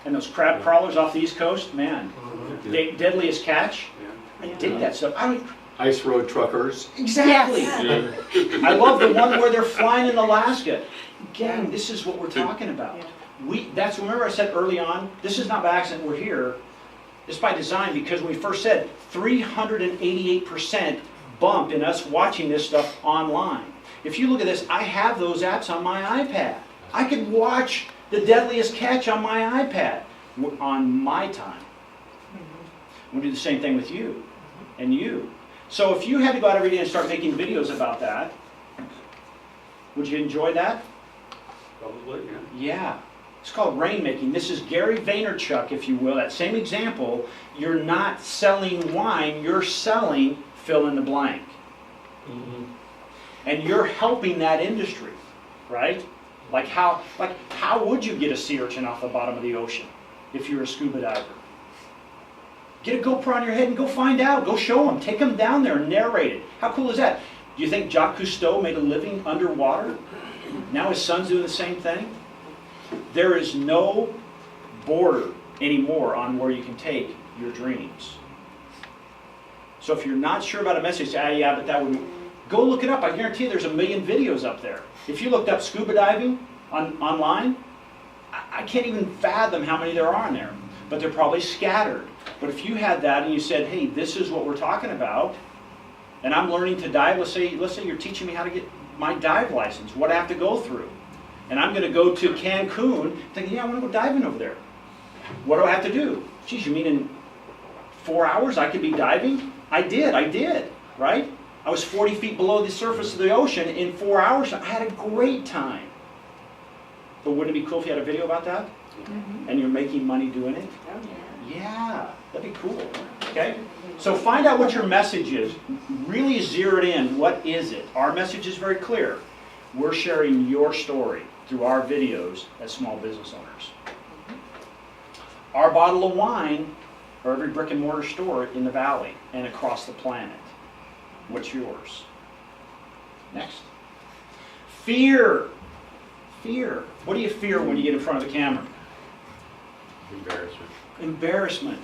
And those crab crawlers off the East Coast, man, deadliest catch. Yeah. I dig that stuff. Ice road truckers. Exactly. Yeah. I love the one where they're flying in Alaska. Gang, this is what we're talking about. Remember I said early on, this is not by accident we're here. It's by design, because when we first said 388% bump in us watching this stuff online. If you look at this, I have those apps on my iPad. I can watch the deadliest catch on my iPad on my time. We'll do the same thing with you and you. So if you had to go out every day and start making videos about that, would you enjoy that? Probably, yeah. Yeah. It's called rainmaking. This is Gary Vaynerchuk, if you will. That same example, you're not selling wine, you're selling fill in the blank. And you're helping that industry, right? Like how would you get a sea urchin off the bottom of the ocean if you're a scuba diver? Get a GoPro on your head and go find out. Go show them. Take them down there and narrate it. How cool is that? Do you think Jacques Cousteau made a living underwater? Now his son's doing the same thing? There is no border anymore on where you can take your dreams. So if you're not sure about a message, say, yeah, but that would be... Go look it up. I guarantee you there's a million videos up there. If you looked up scuba diving online, I can't even fathom how many there are in there. But they're probably scattered. But if you had that and you said, hey, this is what we're talking about, and I'm learning to dive, let's say you're teaching me how to get my dive license, what I have to go through. And I'm going to go to Cancun, thinking, yeah, I want to go diving over there. What do I have to do? Geez, you mean in 4 hours I could be diving? I did, right? I was 40 feet below the surface of the ocean in 4 hours. I had a great time. But wouldn't it be cool if you had a video about that? And you're making money doing it? Yeah, that'd be cool. Okay? So find out what your message is. Really zero it in. What is it? Our message is very clear. We're sharing your story through our videos as small business owners. our bottle of wine or every brick and mortar store in the valley and across the planet. What's yours? Next. Fear. Fear. What do you fear when you get in front of the camera? Embarrassment. Embarrassment.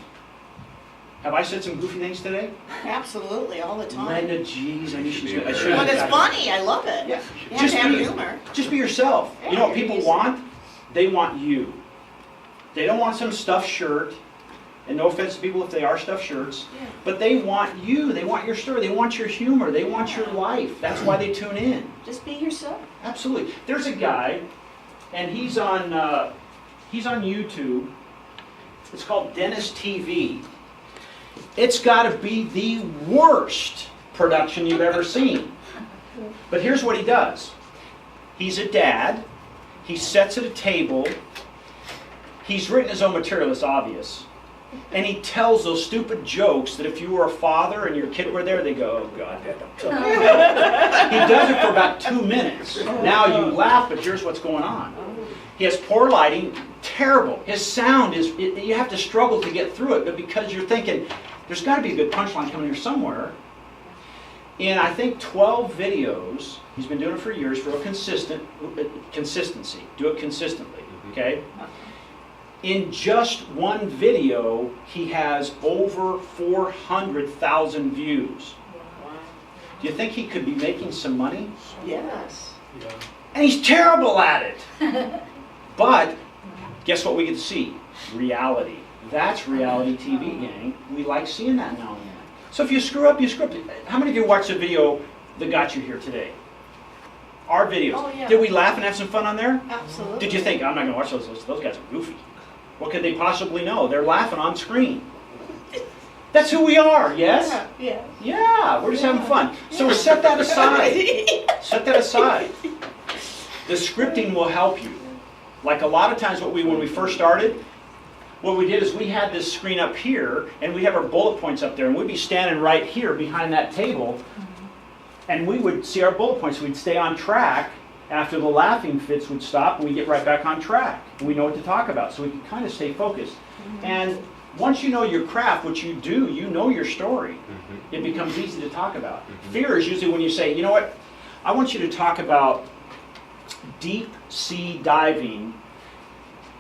Have I said some goofy things today? Absolutely, all the time. Linda, jeez, I should But it's funny, I love it. Yeah. You have to have humor. Just be yourself. You know what people want? They want you. They don't want some stuffed shirt. And no offense to people if they are stuffed shirts. Yeah. But they want you. They want your story. They want your humor. They want your life. That's why they tune in. Just be yourself. Absolutely. There's a guy, and he's on YouTube. It's called Dennis TV. It's got to be the worst production you've ever seen. But here's what he does. He's a dad. He sits at a table. He's written his own material, it's obvious. And he tells those stupid jokes that if you were a father and your kid were there, they go, oh God. He does it for about 2 minutes. Now you laugh, but here's what's going on. He has poor lighting, terrible. His sound is, you have to struggle to get through it, but because you're thinking, there's got to be a good punchline coming here somewhere. In, I think, 12 videos, he's been doing it for years, for a consistency. Do it consistently, okay? In just one video, he has over 400,000 views. Do you think he could be making some money? Yes. And he's terrible at it. But guess what we get to see? Reality. That's reality TV, gang. We like seeing that now and then. So if you screw up, you screw up. How many of you watched the video that got you here today? Our videos. Oh, yeah. Did we laugh and have some fun on there? Absolutely. Did you think, I'm not going to watch those guys are goofy? What could they possibly know? They're laughing on screen. That's who we are, yes? Yeah. Yeah, we're just having fun. So set that aside. Set that aside. The scripting will help you. Like a lot of times when we first started, what we did is we had this screen up here, and we have our bullet points up there, and we'd be standing right here behind that table, and we would see our bullet points. We'd stay on track. After the laughing fits would stop, and we get right back on track. We know what to talk about, so we can kind of stay focused. And once you know your craft, what you do, you know your story. It becomes easy to talk about. Fear is usually when you say, you know what, I want you to talk about deep sea diving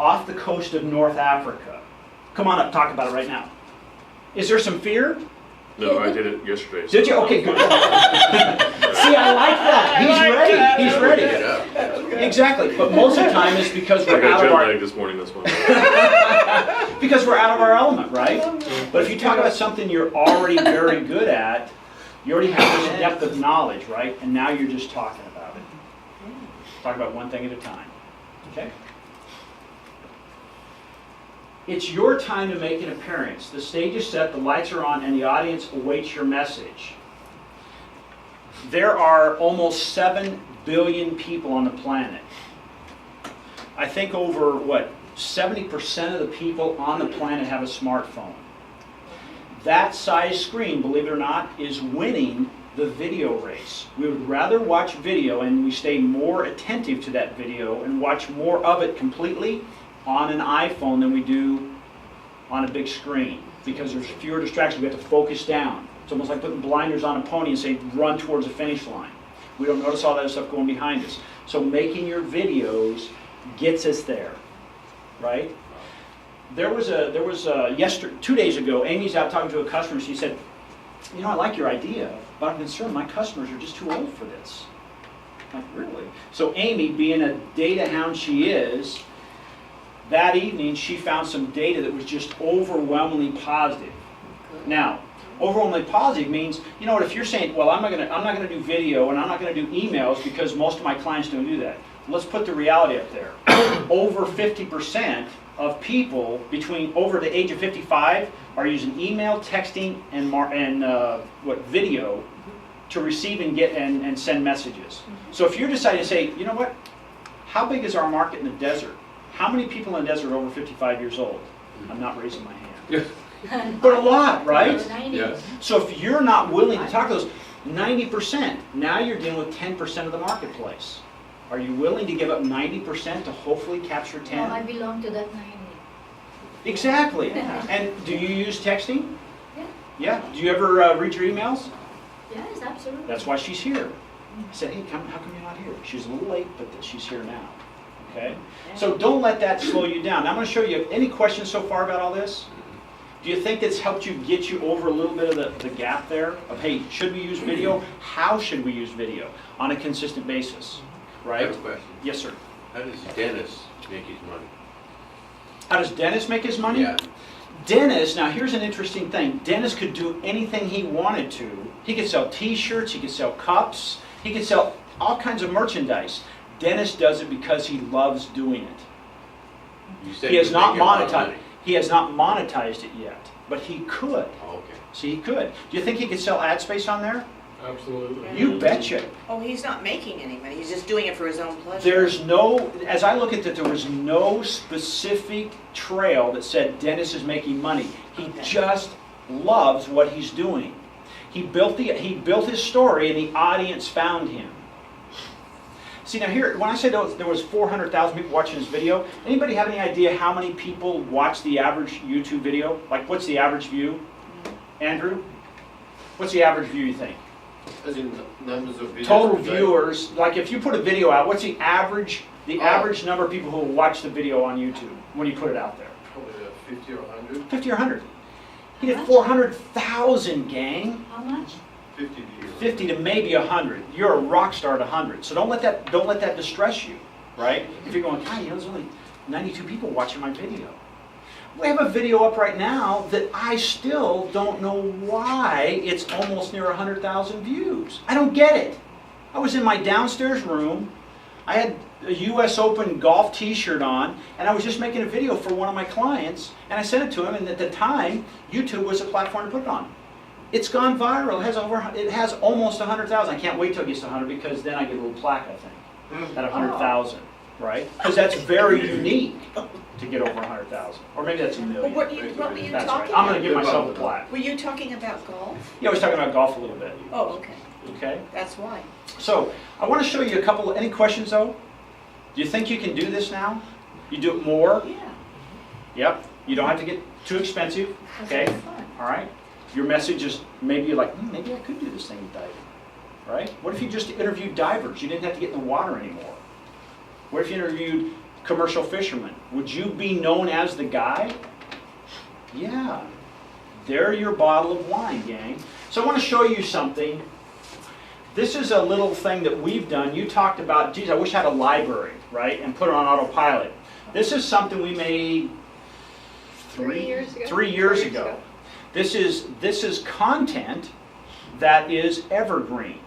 off the coast of North Africa. Come on up, talk about it right now. Is there some fear? No, I did it yesterday. Did you? Okay, good. See, I like that. He's ready. He's ready. Exactly. But most of the time it's because I we're got out of jet our lag this morning, that's why. because we're out of our element, right? But if you talk about something you're already very good at, you already have this depth of knowledge, right? And now you're just talking about it. Talk about one thing at a time. Okay? It's your time to make an appearance. The stage is set, the lights are on, and the audience awaits your message. There are almost 7 billion people on the planet. I think over, 70% of the people on the planet have a smartphone. That size screen, believe it or not, is winning the video race. We would rather watch video, and we stay more attentive to that video and watch more of it completely on an iPhone than we do on a big screen, because there's fewer distractions. We have to focus down. It's almost like putting blinders on a pony and say, run towards the finish line. We don't notice all that stuff going behind us. So making your videos gets us there, right? There was 2 days ago, Amy's out talking to a customer. She said, you know, I like your idea, but I'm concerned my customers are just too old for this. I'm like, really? So Amy, being a data hound she is, that evening she found some data that was just overwhelmingly positive. Now, overwhelmingly positive means, you know what, if you're saying, well, I'm not gonna do video and I'm not gonna do emails because most of my clients don't do that. Let's put the reality up there. Over 50% of people between over the age of 55 are using email, texting, and video to receive and get and send messages. So if you're deciding to say, you know what, how big is our market in the desert? How many people in the desert are over 55 years old? I'm not raising my hand. But a lot, right? Yes. So if you're not willing to talk to those 90%, now you're dealing with 10% of the marketplace. Are you willing to give up 90% to hopefully capture 10? No, I belong to that 90. Exactly. Yeah. And do you use texting? Yeah. Yeah. Do you ever read your emails? Yes, absolutely. That's why she's here. I said, hey, how come you're not here? She's a little late, but she's here now. Okay? So don't let that slow you down. Now I'm going to show you, any questions so far about all this? Do you think it's helped you get you over a little bit of the gap there of, hey, should we use video? How should we use video on a consistent basis? I Right? have a question. Yes, sir. How does Dennis make his money? How does Dennis make his money? Yeah. Dennis, now here's an interesting thing. Dennis could do anything he wanted to. He could sell t-shirts, he could sell cups, he could sell all kinds of merchandise. Dennis does it because he loves doing it. You said He has you not make a lot of monetized. money. He has not monetized it yet, but he could. Oh, okay. See, he could. Do you think he could sell ad space on there? Absolutely. You betcha. Oh, he's not making any money, he's just doing it for his own pleasure. There's no, as I look at it, there was no specific trail that said Dennis is making money. He Okay. just loves what he's doing. He built his story and the audience found him. See, now here, when I said there was 400,000 people watching this video, anybody have any idea how many people watch the average YouTube video? Like, what's the average view? Andrew? What's the average view, you think? As in numbers of videos. Total per day? viewers, like if you put a video out, what's the average number of people who will watch the video on YouTube when you put it out there? Probably 50 or 100. 50 or 100. He did 400,000, gang. How much? 50 views. 50 to maybe 100. You're a rock star at 100. So don't let that distress you, right? If you're going, God, there's only 92 people watching my video. We have a video up right now that I still don't know why it's almost near 100,000 views. I don't get it. I was in my downstairs room. I had a US Open golf t-shirt on, and I was just making a video for one of my clients, and I sent it to him, and at the time, YouTube was a platform to put it on. It's gone viral. It has almost 100,000. I can't wait till it gets to 100 because then I get a little plaque, I think, at 100,000, right? Because that's very unique to get over 100,000. Or maybe that's a Well, million. what were you That's right. talking I'm going to about? give myself a plaque. Were you talking about golf? Yeah, I was talking about golf a little bit. Oh, okay, Okay? that's why. So, I want to show you a couple, any questions though? Do you think you can do this now? You do it more? Yeah. Yep. You don't have to get too expensive. Okay? That's fun. All right? Your message is, maybe you're like, maybe I could do this thing with diving. Right? What if you just interviewed divers? You didn't have to get in the water anymore. What if you interviewed commercial fishermen? Would you be known as the guy? Yeah. They're your bottle of wine, gang. So I want to show you something. This is a little thing that we've done. You talked about, geez, I wish I had a library, right? And put it on autopilot. This is something we made 3 years ago. 3 years ago. This is content that is evergreen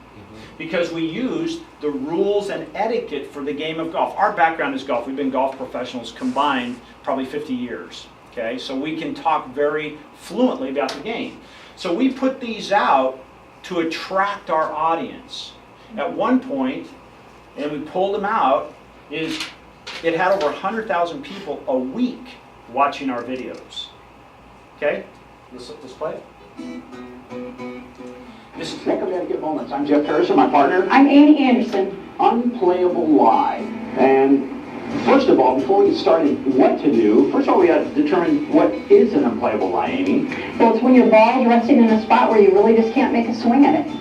because we used the rules and etiquette for the game of golf. Our background is golf. We've been golf professionals combined probably 50 years. Okay, so we can talk very fluently about the game. So we put these out to attract our audience. At one point, and we pulled them out, it had over 100,000 people a week watching our videos. Okay, let's play it. This is Welcome to Get Moments. I'm Jeff Harrison, my partner. I'm Annie Anderson. Unplayable lie. And first of all, before we get started, what to do, first of all, we got to determine what is an unplayable lie, Amy. Well, it's when your ball's resting in a spot where you really just can't make a swing at it.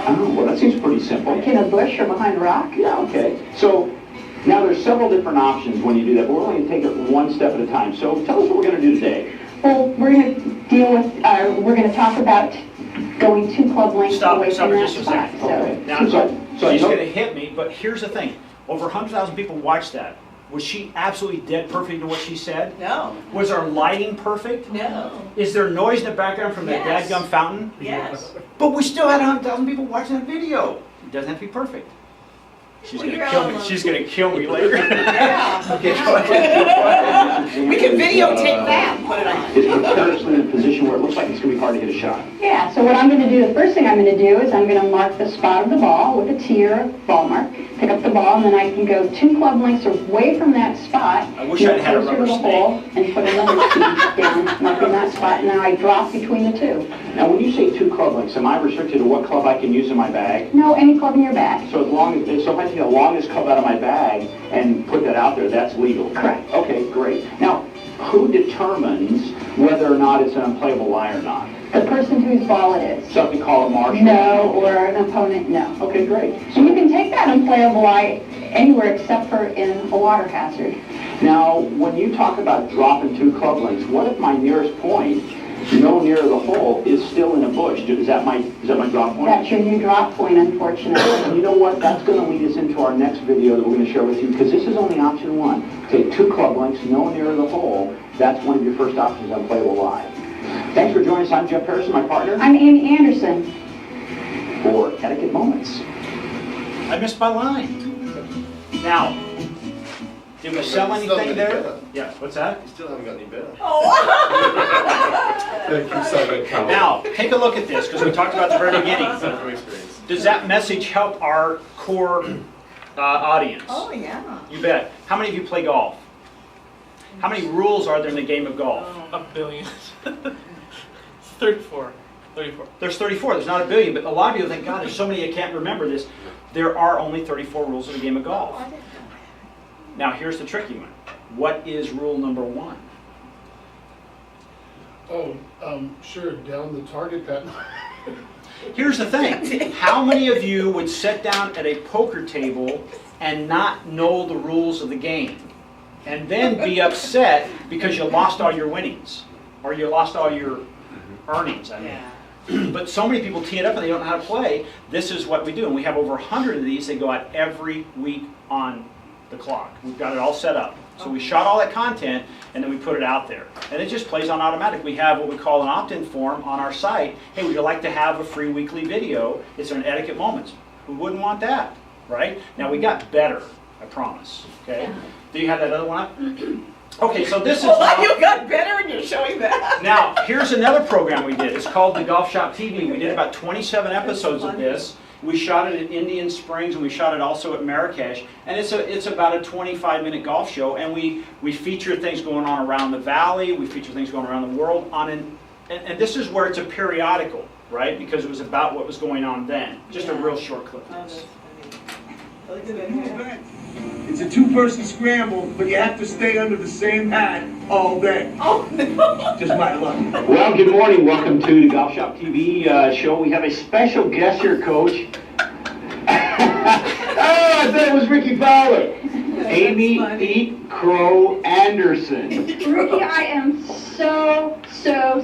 Oh, well, that seems pretty simple. Like in a bush or behind a rock. Yeah, okay. So now there's several different options when you do that, but we're only going to take it one step at a time. So tell us what we're going to do today. Well, we're going to deal with, we're going to talk about going 2 club lengths away Stop from it that just a spot. second. So, Okay. Now, she's going to hit me, but here's the thing. Over 100,000 people watched that. Was she absolutely dead perfect in what she said? No, Was our lighting perfect? no, Is there noise in the background from that Yes. dadgum fountain? yes. But we still had 100,000 people watching that video. It doesn't have to be perfect. She's Well, going you're to kill all me. alone. She's going to kill me later. Yeah. Okay, go ahead. We can videotape that and put it on. Is comparison in a position where it looks like it's going to be hard to hit a shot? yeah, so what I'm going to do, the first thing I'm going to do is I'm going to mark the spot of the ball with a T or a ball mark, pick up the ball, and then I can go 2 club lengths away from that spot. I wish I'd had a closer to rubber the snake. hole and put another T down, marking that spot, and now I drop between the 2. Now, when you say 2 club lengths, am I restricted to what club I can use in my bag? No, any club in your bag. So if I take the longest club out of my bag and put that out there, that's legal? Correct. Okay, great. Now, who determines whether or not it's an unplayable lie or not? The person whose ball it is. Something called a marshal? No, or an opponent, no. Okay, great. So you can take that unplayable lie anywhere except for in a water hazard. Now, when you talk about dropping 2 club links, what if my nearest point, no near the hole, is still in a bush? Is that my drop point? That's your new drop point, unfortunately. You know what? That's going to lead us into our next video that we're going to share with you, because this is only option 1. Take 2 club links, no near the hole. That's one of your first options on Playable Live. Thanks for joining us. I'm Jeff Harrison, my partner. I'm Amy Anderson. For Etiquette Moments. I missed my line. Now, did we sell anything there? Yeah, what's that? You still haven't got any better. Thank you, Simon Cowell. Now, take a look at this, because we talked about the very beginning. From experience. Does that message help our core audience? Oh, yeah. You bet. How many of you play golf? How many rules are there in the game of golf? A billion. 34. There's 34. There's not a billion, but a lot of people think, God, there's so many I can't remember this. There are only 34 rules in the game of golf. Now, here's the tricky one. What is rule number 1? Oh, sure, down the target that. Here's the thing. How many of you would sit down at a poker table and not know the rules of the game? And then be upset because you lost all your winnings. Or you lost all your earnings, I mean. But so many people tee it up and they don't know how to play. This is what we do. And we have over 100 of these. They go out every week on the clock. We've got it all set up. So we shot all that content and then we put it out there. And it just plays on automatic. We have what we call an opt-in form on our site. Hey, would you like to have a free weekly video? It's an Etiquette Moments. Who wouldn't want that, right? Now we got better, I promise. Okay. Do you have that other one up? Okay, so this is Well, you got better and you're showing that. now, here's another program we did. It's called the Golf Shop TV. We did about 27 episodes of this. We shot it at Indian Springs and we shot it also at Marrakesh. And it's about a 25-minute golf show. And we feature things going on around the valley. We feature things going around the world. And this is where it's a periodical, right? Because it was about what was going on then. Just a real short clip. It's a 2-person scramble, but you have to stay under the same hat all day. Oh, no. Just my luck. Well, good morning. Welcome to the Golf Shop TV show. We have a special guest here, Coach. Oh, I thought it was Ricky Fowler. Amy Eat Crow Anderson. Ricky, I am so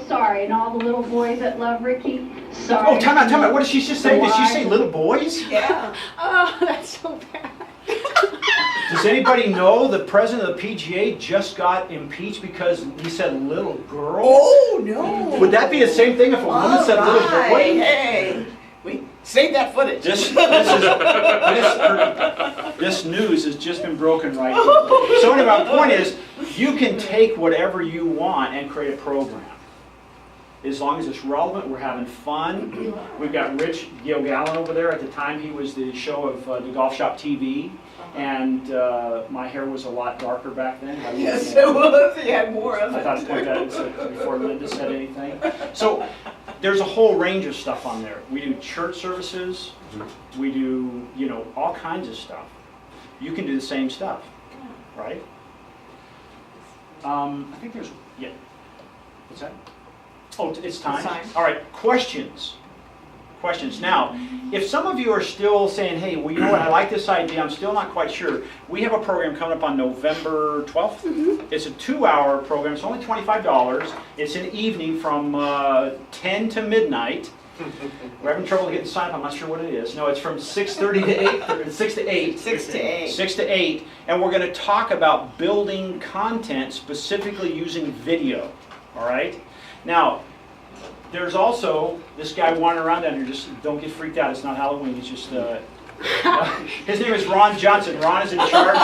sorry. And all the little boys that love Ricky, sorry. Oh, time out. What did she just say? Did she say little boys? Yeah. Oh, that's so bad. Does anybody know the president of the PGA just got impeached because he said little girl? Oh, no. Would that be the same thing if a woman said little boy? Hey, we save that footage. This news has just been broken right here. So anyway, my point is, you can take whatever you want and create a program. As long as it's relevant, we're having fun. We've got Rich Gilgallen over there. At the time, he was the show of the Golf Shop TV. And my hair was a lot darker back then. Yes, it was. He had more of it. I thought I'd point that out before Linda said anything. So there's a whole range of stuff on there. We do church services. We do, all kinds of stuff. You can do the same stuff, right? I think there's, what's that? Oh, it's time? All right, questions. Now, if some of you are still saying, hey, well, you know what, I like this idea, I'm still not quite sure. We have a program coming up on November 12th. It's a 2-hour program. It's only $25. It's an evening from 10 to midnight. We're having trouble getting signed up. I'm not sure what it is. No, it's from 6:30 to 8, 6 to 8. 6 to 8. 6 to 8. And we're going to talk about building content specifically using video. All right? Now, there's also this guy wandering around down here. Just don't get freaked out. It's not Halloween. He's just his name is Ron Johnson. Ron is in charge.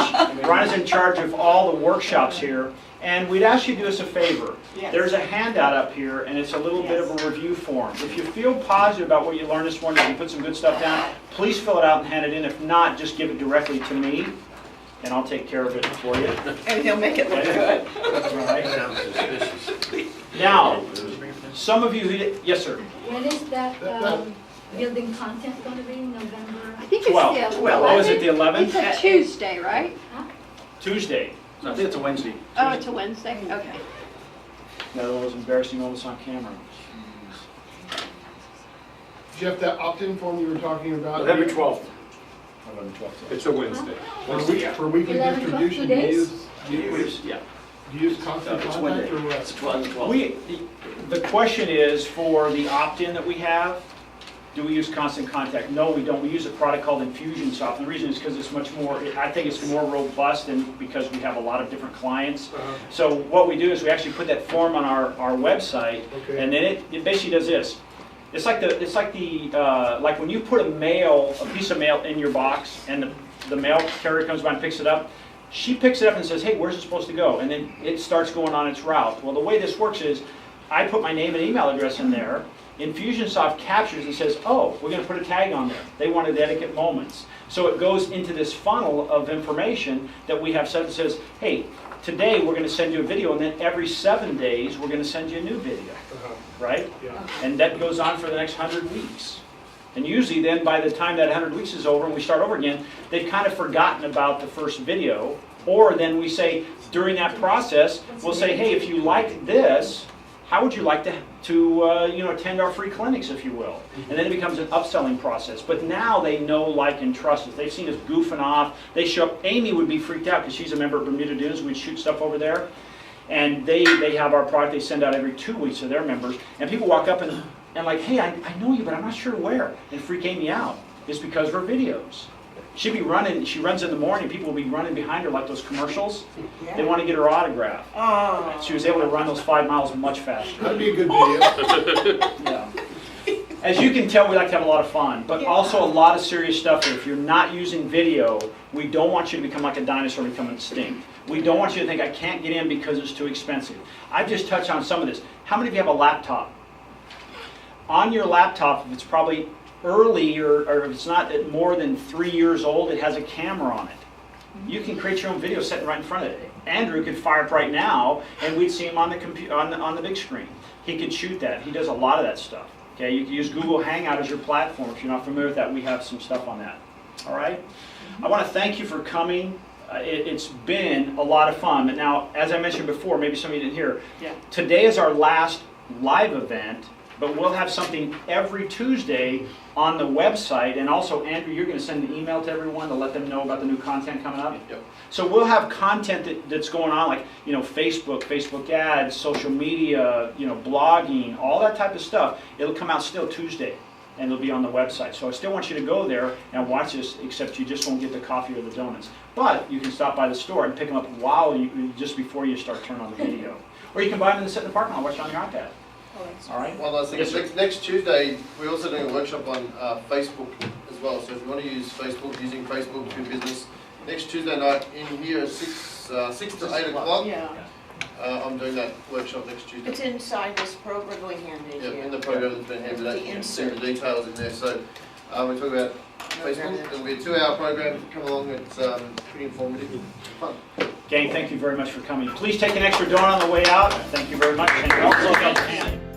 Ron is in charge of all the workshops here. And we'd ask you to do us a favor. Yes. There's a handout up here, and it's a little bit of a review form. If you feel positive about what you learned this morning, you put some good stuff down, please fill it out and hand it in. If not, just give it directly to me, and I'll take care of it for you. And he'll make it look good. That's right. Now, some of you, yes, sir. When is that building content going to be? November? I think it's 12. the 11th. Oh, is it the 11th? It's a Tuesday, right? Tuesday. I think it's a Wednesday. Oh, it's a Wednesday, okay. That was embarrassing moments on camera. Jeff, that opt-in form you were talking about. November 12th. November 12th. It's a Wednesday. For weekly 11, 12, distribution, 2 do you days? use, Yeah. do you use constant It's contact or Wednesday. what? It's 12. The question is, for the opt-in that we have, do we use constant contact? No, we don't. We use a product called Infusionsoft. And the reason is because it's much more, I think it's more robust and because we have a lot of different clients. So what we do is we actually put that form on our website, Okay. and then it basically does this. It's like like when you put a piece of mail in your box and the mail carrier comes by and picks it up, she picks it up and says, hey, where's it supposed to go? And then it starts going on its route. Well, the way this works is I put my name and email address in there. Infusionsoft captures and says, oh, we're going to put a tag on there. They wanted etiquette moments. So it goes into this funnel of information that we have set that says, hey, today we're going to send you a video, and then every 7 days we're going to send you a new video, right? Yeah. And that goes on for the next 100 weeks. And usually then by the time that 100 weeks is over and we start over again, they've kind of forgotten about the first video. Or then we say, during that process, we'll say, hey, if you like this, how would you like to attend our free clinics, if you will? And then it becomes an upselling process. But now they know, like, and trust us. They've seen us goofing off. They show up. Amy would be freaked out because she's a member of Bermuda Dunes. We'd shoot stuff over there. And they have our product they send out every 2 weeks to their members. And people walk up and like, hey, I know you, but I'm not sure where. And freak Amy out. It's because of her videos. She'd be running, she runs in the morning, people will be running behind her like those commercials. They want to get her autograph. Oh. She was able to run those 5 miles much faster. That'd be a good video. Yeah. As you can tell, we like to have a lot of fun, but also a lot of serious stuff here. If you're not using video, we don't want you to become like a dinosaur, become extinct. We don't want you to think, I can't get in because it's too expensive. I've just touched on some of this. How many of you have a laptop? On your laptop, if it's probably early or if it's not more than 3 years old, it has a camera on it. You can create your own video sitting right in front of it. Andrew could fire up right now and we'd see him on the computer, on the big screen. He could shoot that. He does a lot of that stuff. Okay, you can use Google Hangout as your platform. If you're not familiar with that, we have some stuff on that. All right? I want to thank you for coming. It's been a lot of fun. But now, as I mentioned before, maybe some of you didn't hear, today is our last live event, but we'll have something every Tuesday on the website. And also, Andrew, you're going to send an email to everyone to let them know about the new content coming up? Yep. So we'll have content that's going on, like, Facebook ads, social media, blogging, all that type of stuff. It'll come out still Tuesday, and it'll be on the website. So I still want you to go there and watch this, except you just won't get the coffee or the donuts. But you can stop by the store and pick them up just before you start turning on the video. Or you can buy them and sit in the parking lot and watch it on your iPad. All right? One last thing, Yes, next Tuesday, we're also doing a workshop on Facebook as well. So if you want to use Facebook, using Facebook for your business, next Tuesday night in here at 6 to 8 o'clock. Yeah. I'm doing that workshop next Tuesday. It's inside this program we handed Yeah, you. in the program that's been handed out, you can see the details in there. So we talk about Facebook. It'll be a 2-hour program. Come along, it's pretty informative, fun. Gang, thank you very much for coming. Please take an extra donut on the way out. Thank you very much. And also,